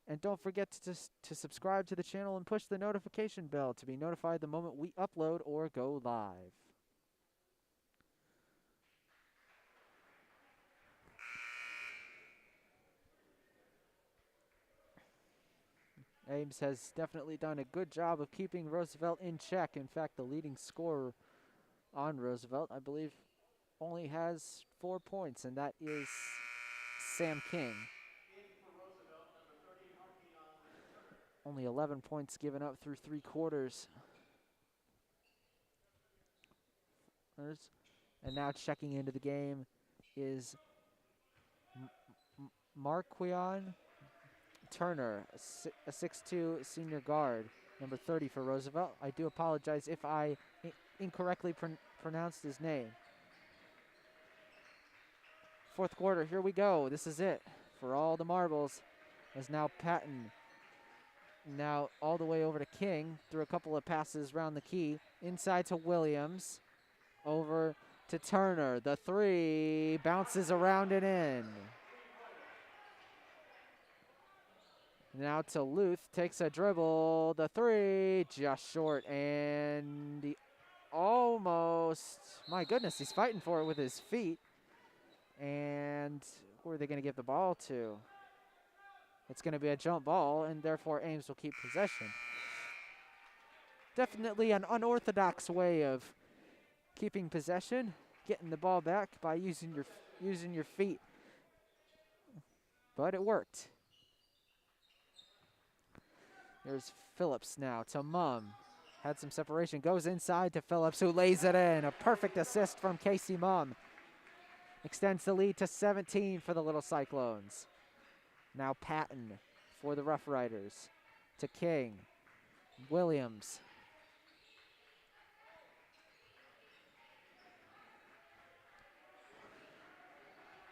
And don't forget to subscribe to the channel and push the notification bell to be notified the moment we upload or go live. Ames has definitely done a good job of keeping Roosevelt in check. In fact, the leading scorer on Roosevelt, I believe, only has 4 points, and that is Sam King. Only 11 points given up through 3 quarters. And now checking into the game is Marquis Turner, a 6'2 senior guard, number 30 for Roosevelt. I do apologize if I incorrectly pronounced his name. Fourth quarter, here we go. This is it for all the marbles. As now Patton, now all the way over to King, through a couple of passes around the key, inside to Williams, over to Turner. The 3 bounces around and in. Now to Luth, takes a dribble, the 3, just short, and he almost, my goodness, he's fighting for it with his feet. And who are they going to give the ball to? It's going to be a jump ball, and therefore Ames will keep possession. Definitely an unorthodox way of keeping possession, getting the ball back by using your feet. But it worked. Here's Phillips now to Mum. Had some separation, goes inside to Phillips, who lays it in. A perfect assist from Casey Mum. Extends the lead to 17 for the Little Cyclones. Now Patton for the Roughriders. To King. Williams.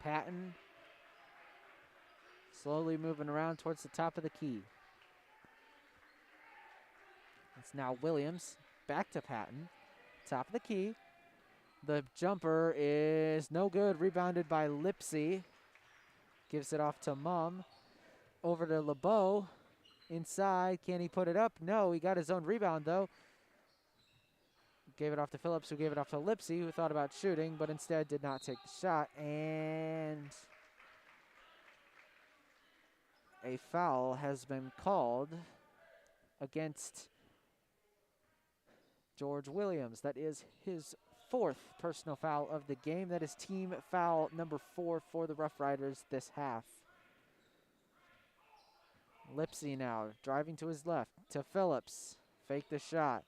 Patton slowly moving around towards the top of the key. It's now Williams, back to Patton, top of the key. The jumper is no good, rebounded by Lipsy. Gives it off to Mum. Over to Lebeau, inside, can he put it up? No, he got his own rebound though. Gave it off to Phillips, who gave it off to Lipsy, who thought about shooting, but instead did not take the shot. And a foul has been called against George Williams. That is his 4th personal foul of the game. That is team foul number 4 for the Roughriders this half. Lipsy now driving to his left to Phillips. Fake the shot.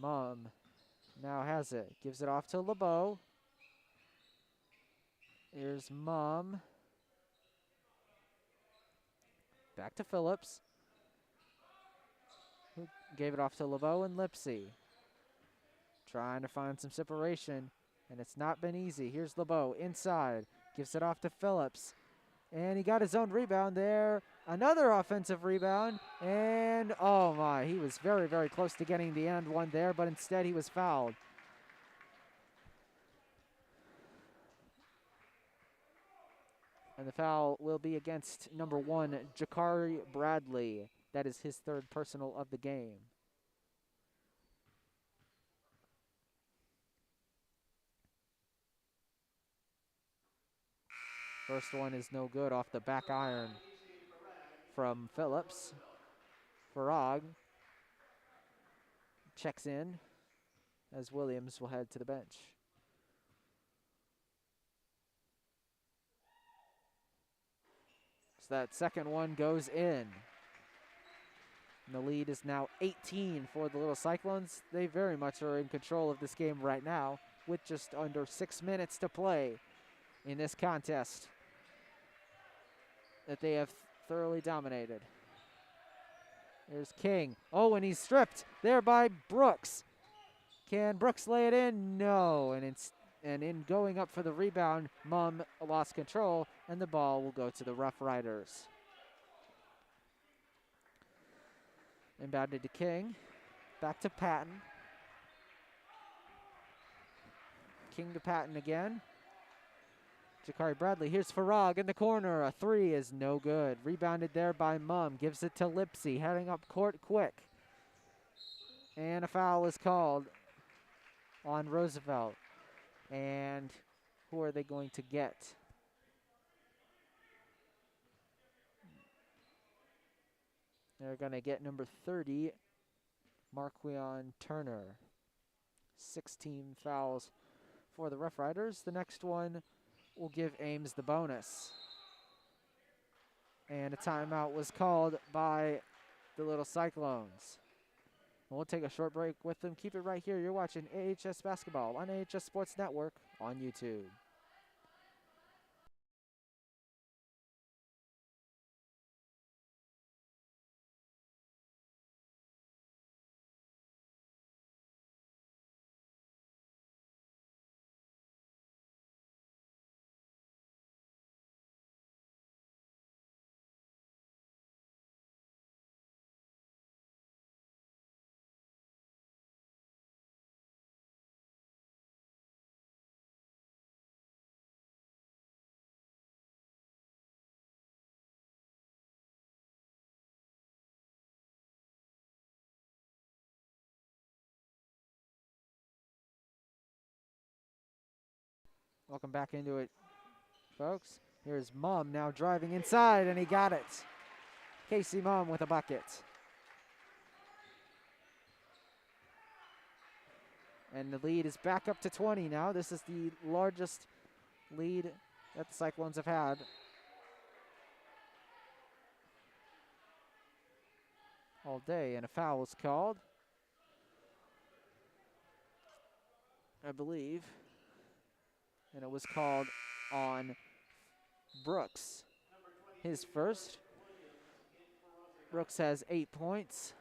Mum now has it. Gives it off to Lebeau. Here's Mum. Back to Phillips. Who gave it off to Lebeau and Lipsy. Trying to find some separation, and it's not been easy. Here's Lebeau inside. Gives it off to Phillips. And he got his own rebound there. Another offensive rebound. And, oh my, he was very, very close to getting the end one there, but instead he was fouled. And the foul will be against number 1, Jakari Bradley. That is his 3rd personal of the game. First one is no good off the back iron from Phillips. Farag checks in as Williams will head to the bench. So that second one goes in. And the lead is now 18 for the Little Cyclones. They very much are in control of this game right now with just under 6 minutes to play in this contest that they have thoroughly dominated. There's King. Oh, and he's stripped there by Brooks. Can Brooks lay it in? No. And in going up for the rebound, Mum lost control, and the ball will go to the Roughriders. Inbounded to King. Back to Patton. King to Patton again. Jakari Bradley. Here's Farag in the corner. A three is no good. Rebounded there by Mum. Gives it to Lipsy. Heading up court quick. And a foul is called on Roosevelt. And who are they going to get? They're going to get number 30, Marquis Turner. 16 fouls for the Roughriders. The next one will give Ames the bonus. And a timeout was called by the Little Cyclones. We'll take a short break with them. Keep it right here. You're watching AHS Basketball on AHS Sports Network on YouTube. Welcome back into it, folks. Here's Mum now driving inside, and he got it. Casey Mum with a bucket. And the lead is back up to 20 now. This is the largest lead that the Cyclones have had all day. And a foul was called, I believe. And it was called on Brooks. His first. Brooks has 8 points,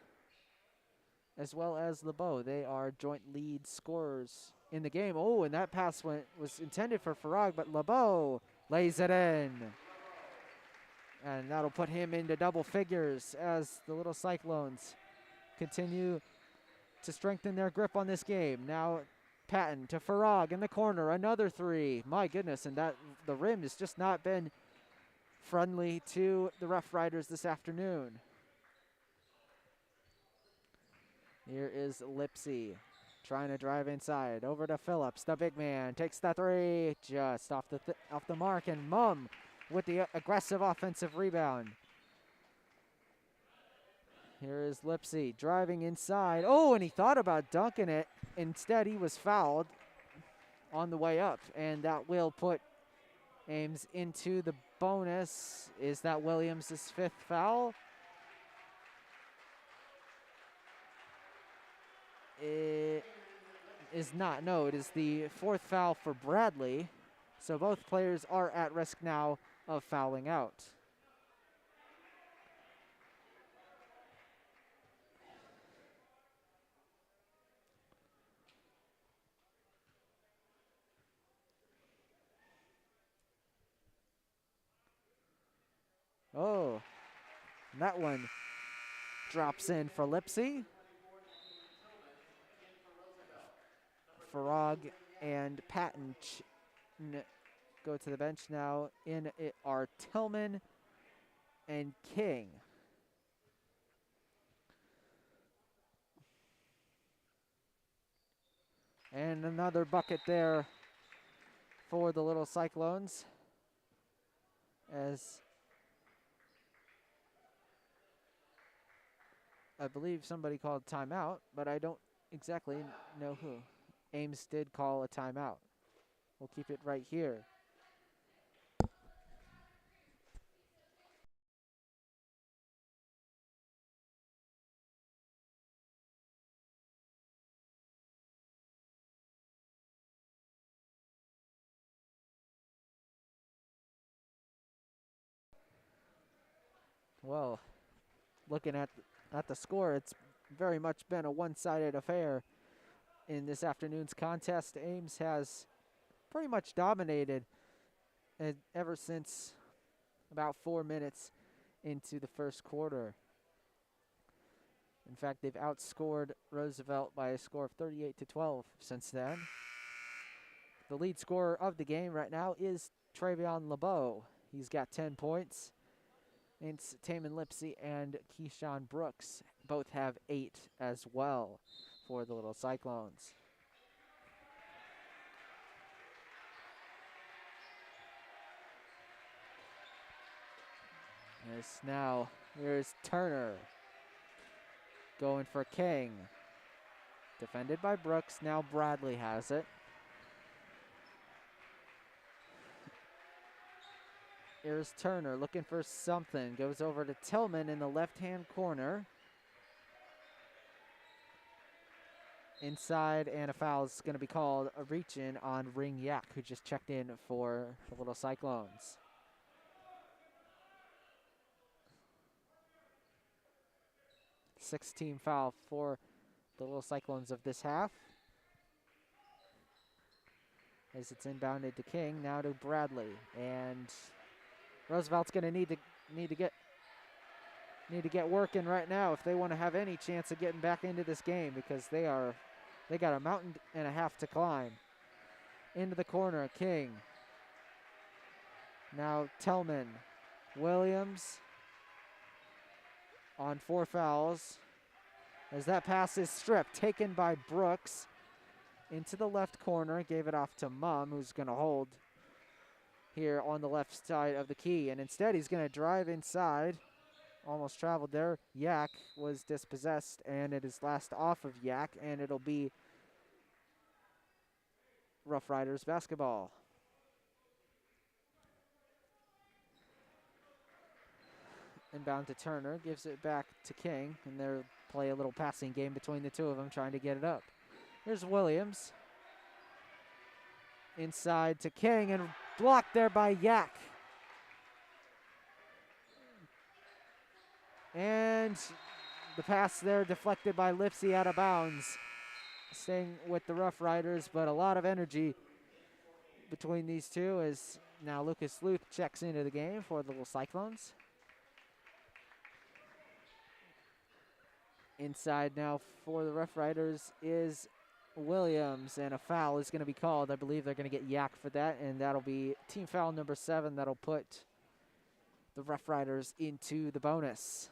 as well as Lebeau. They are joint lead scorers in the game. Oh, and that pass was intended for Farag, but Lebeau lays it in. And that'll put him into double figures as the Little Cyclones continue to strengthen their grip on this game. Now Patton to Farag in the corner, another three. My goodness, and the rim has just not been friendly to the Roughriders this afternoon. Here is Lipsy trying to drive inside. Over to Phillips, the big man, takes the three, just off the mark, and Mum with the aggressive offensive rebound. Here is Lipsy driving inside. Oh, and he thought about dunking it. Instead, he was fouled on the way up, and that will put Ames into the bonus. Is that Williams' 5th foul? It is not. No, it is the 4th foul for Bradley. So both players are at risk now of fouling out. Oh, and that one drops in for Lipsy. Farag and Patton go to the bench now. In it are Tillman and King. And another bucket there for the Little Cyclones, as I believe somebody called timeout, but I don't exactly know who. Ames did call a timeout. We'll keep it right here. Well, looking at the score, it's very much been a one-sided affair in this afternoon's contest. Ames has pretty much dominated ever since about 4 minutes into the first quarter. In fact, they've outscored Roosevelt by a score of 38-12 since then. The lead scorer of the game right now is Treyvion Lebeau. He's got 10 points. It's Taman Lipsey and Keyshawn Brooks both have 8 as well for the Little Cyclones. Yes, now here's Turner going for King. Defended by Brooks. Now Bradley has it. Here's Turner looking for something. Goes over to Tillman in the left-hand corner. Inside, and a foul is going to be called. A reach-in on Ring Yak, who just checked in for the Little Cyclones. Sixth-team foul for the Little Cyclones of this half. As it's inbounded to King, now to Bradley, and Roosevelt's going to need to get working right now if they want to have any chance of getting back into this game, because they got a mountain and a half to climb. Into the corner, King. Now Tillman, Williams on 4 fouls. As that pass is stripped, taken by Brooks into the left corner, gave it off to Mum, who's going to hold here on the left side of the key, and instead he's going to drive inside. Almost traveled there. Yak was dispossessed, and it is last off of Yak, and it'll be Roughriders basketball. Inbound to Turner, gives it back to King, and they'll play a little passing game between the two of them, trying to get it up. Here's Williams. Inside to King, and blocked there by Yak. And the pass there deflected by Lipsey out of bounds. Staying with the Roughriders, but a lot of energy between these two as now Lucas Luth checks into the game for the Little Cyclones. Inside now for the Roughriders is Williams, and a foul is going to be called. I believe they're going to get Yak for that, and that'll be team foul number 7. That'll put the Roughriders into the bonus.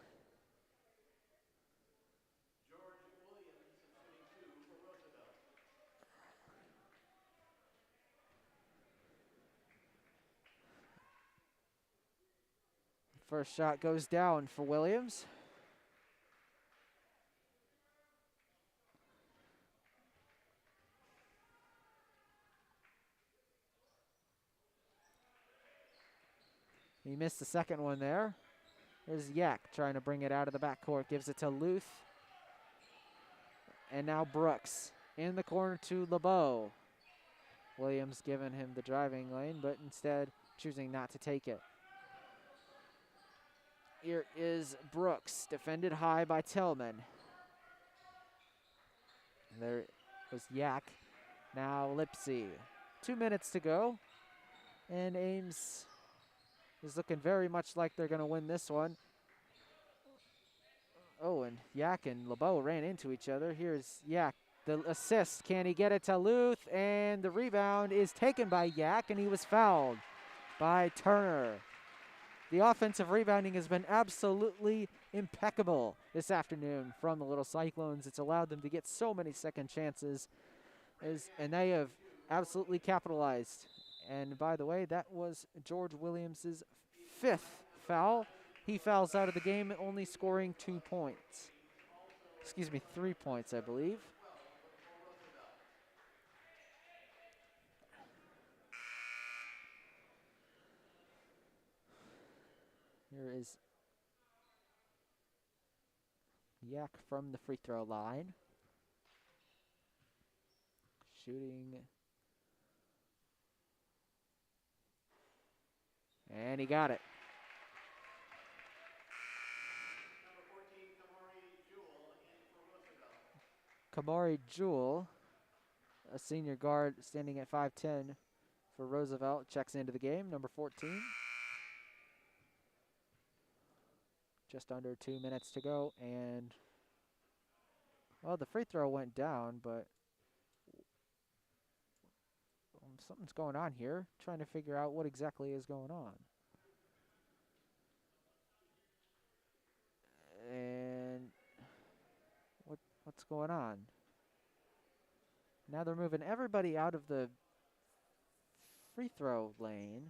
First shot goes down for Williams. He missed the second one there. There's Yak trying to bring it out of the backcourt. Gives it to Luth. And now Brooks in the corner to Lebeau. Williams giving him the driving lane, but instead choosing not to take it. Here is Brooks, defended high by Tillman. There was Yak. Now Lipsey. 2 minutes to go. And Ames is looking very much like they're going to win this one. Oh, and Yak and Lebeau ran into each other. Here's Yak, the assist. Can he get it to Luth? And the rebound is taken by Yak, and he was fouled by Turner. The offensive rebounding has been absolutely impeccable this afternoon from the Little Cyclones. It's allowed them to get so many second chances, and they have absolutely capitalized. And by the way, that was George Williams' 5th foul. He fouls out of the game, only scoring 2 points. Excuse me, 3 points, I believe. Here is Yak from the free throw line. Shooting. And he got it. Kamari Jewell, a senior guard standing at 5'10" for Roosevelt, checks into the game, number 14. Just under 2 minutes to go, and Well, the free throw went down, but something's going on here. Trying to figure out what exactly is going on. And what's going on? Now they're moving everybody out of the free throw lane.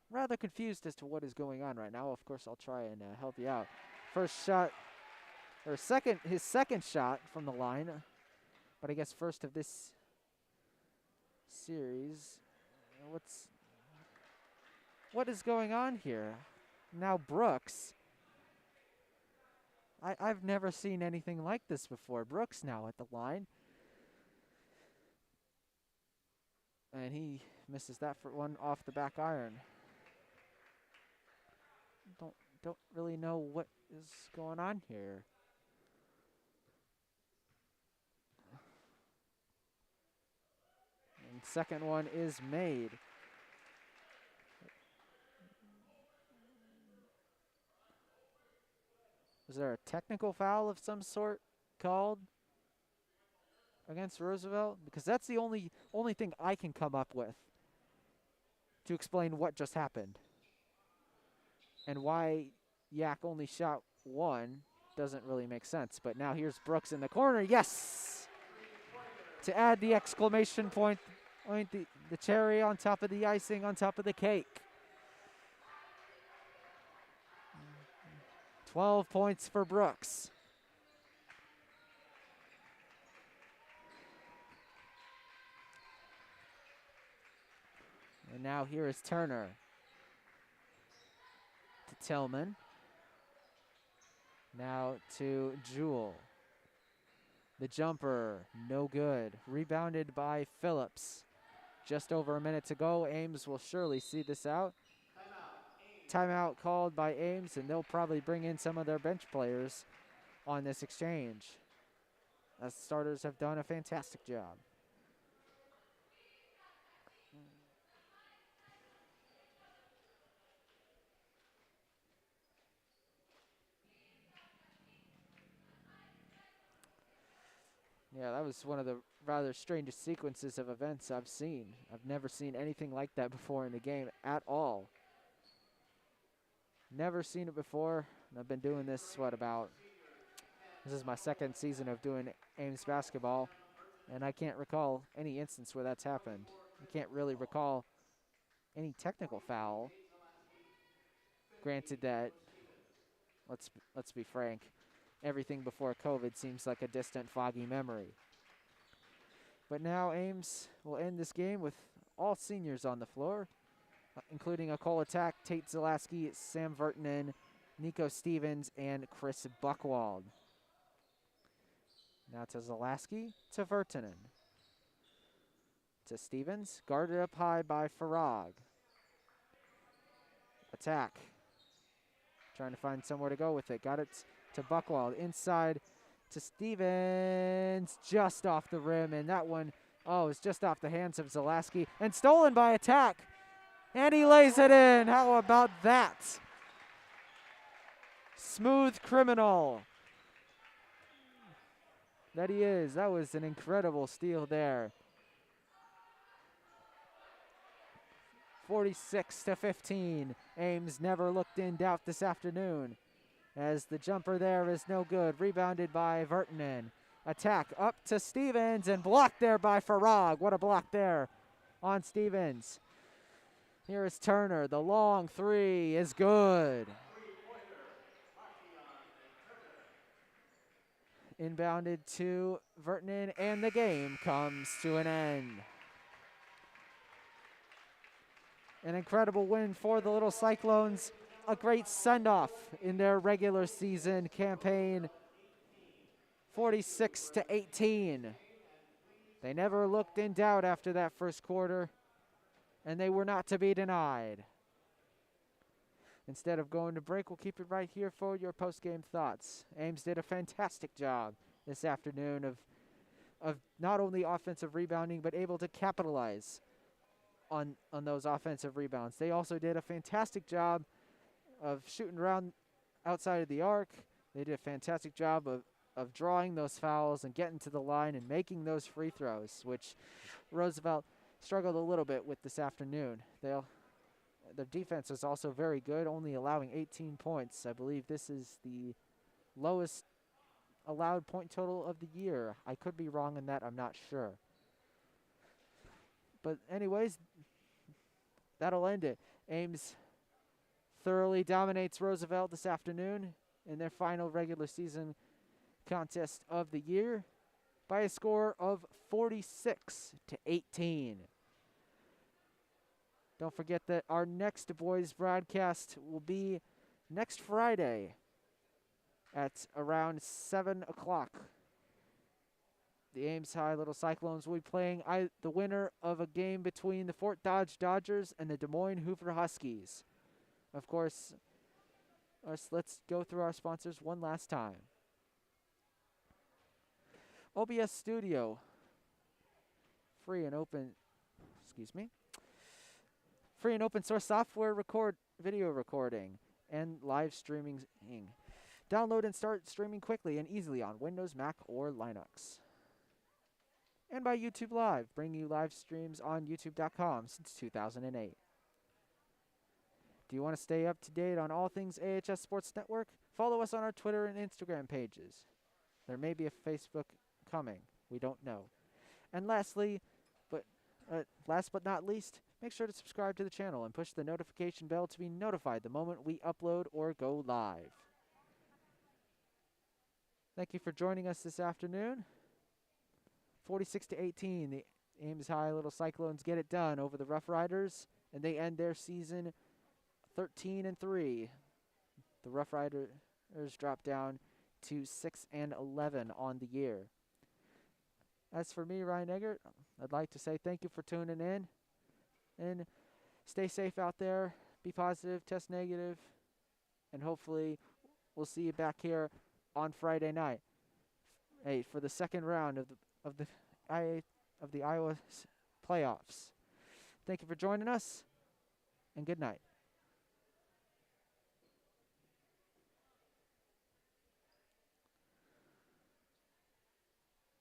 Rather confused as to what is going on right now. Of course, I'll try and help you out. First shot, or his second shot from the line, but I guess first of this series. What is going on here? Now Brooks. I've never seen anything like this before. Brooks now at the line. And he misses that for one off the back iron. Don't really know what is going on here. And second one is made. Was there a technical foul of some sort called against Roosevelt? Because that's the only thing I can come up with to explain what just happened. And why Yak only shot one doesn't really make sense. But now here's Brooks in the corner. Yes! To add the exclamation point, the cherry on top of the icing, on top of the cake. 12 points for Brooks. And now here is Turner. To Tillman. Now to Jewell. The jumper, no good. Rebounded by Phillips. Just over a minute to go. Ames will surely see this out. Timeout called by Ames, and they'll probably bring in some of their bench players on this exchange, as starters have done a fantastic job. Yeah, that was one of the rather strangest sequences of events I've seen. I've never seen anything like that before in the game at all. Never seen it before. And I've been doing this, this is my second season of doing Ames basketball, and I can't recall any instance where that's happened. I can't really recall any technical foul. Granted that, let's be frank, everything before COVID seems like a distant, foggy memory. But now Ames will end this game with all seniors on the floor, including a Cole Attack, Tate Zalaski, Sam Vertinen, Nico Stevens, and Chris Buchwald. Now to Zalaski, to Vertinen. To Stevens, guarded up high by Farag. Attack. Trying to find somewhere to go with it. Got it to Buchwald. Inside to Stevens. Just off the rim. And that one, is just off the hands of Zalaski. And stolen by Attack. And he lays it in. How about that? Smooth criminal. That he is. That was an incredible steal there. 46-15. Ames never looked in doubt this afternoon, as the jumper there is no good. Rebounded by Vertinen. Attack up to Stevens and blocked there by Farag. What a block there on Stevens. Here is Turner. The long three is good. Inbounded to Vertinen, and the game comes to an end. An incredible win for the Little Cyclones. A great send-off in their regular season campaign. 46-18. They never looked in doubt after that first quarter, and they were not to be denied. Instead of going to break, we'll keep it right here for your post-game thoughts. Ames did a fantastic job this afternoon of not only offensive rebounding, but able to capitalize on those offensive rebounds. They also did a fantastic job of shooting around outside of the arc. They did a fantastic job of drawing those fouls and getting to the line and making those free throws, which Roosevelt struggled a little bit with this afternoon. Their defense is also very good, only allowing 18 points. I believe this is the lowest allowed point total of the year. I could be wrong in that. I'm not sure. But anyways, that'll end it. Ames thoroughly dominates Roosevelt this afternoon in their final regular season contest of the year by a score of 46-18. Don't forget that our next boys broadcast will be next Friday at around 7 o'clock. The Ames High Little Cyclones will be playing the winner of a game between the Fort Dodge Dodgers and the Des Moines Hoover Huskies. Of course, let's go through our sponsors one last time. OBS Studio, free and open source software video recording and live streaming. Download and start streaming quickly and easily on Windows, Mac, or Linux. And by YouTube Live, bringing you live streams on youtube.com since 2008. Do you want to stay up to date on all things AHS Sports Network? Follow us on our Twitter and Instagram pages. There may be a Facebook coming. We don't know. And last but not least, make sure to subscribe to the channel and push the notification bell to be notified the moment we upload or go live. Thank you for joining us this afternoon. 46-18, the Ames High Little Cyclones get it done over the Roughriders, and they end their season 13-3. The Roughriders drop down to 6-11 on the year. As for me, Ryan Eggert, I'd like to say thank you for tuning in, and stay safe out there. Be positive, test negative, and hopefully we'll see you back here on Friday night. Hey, for the second round of the Iowa playoffs. Thank you for joining us, and good night.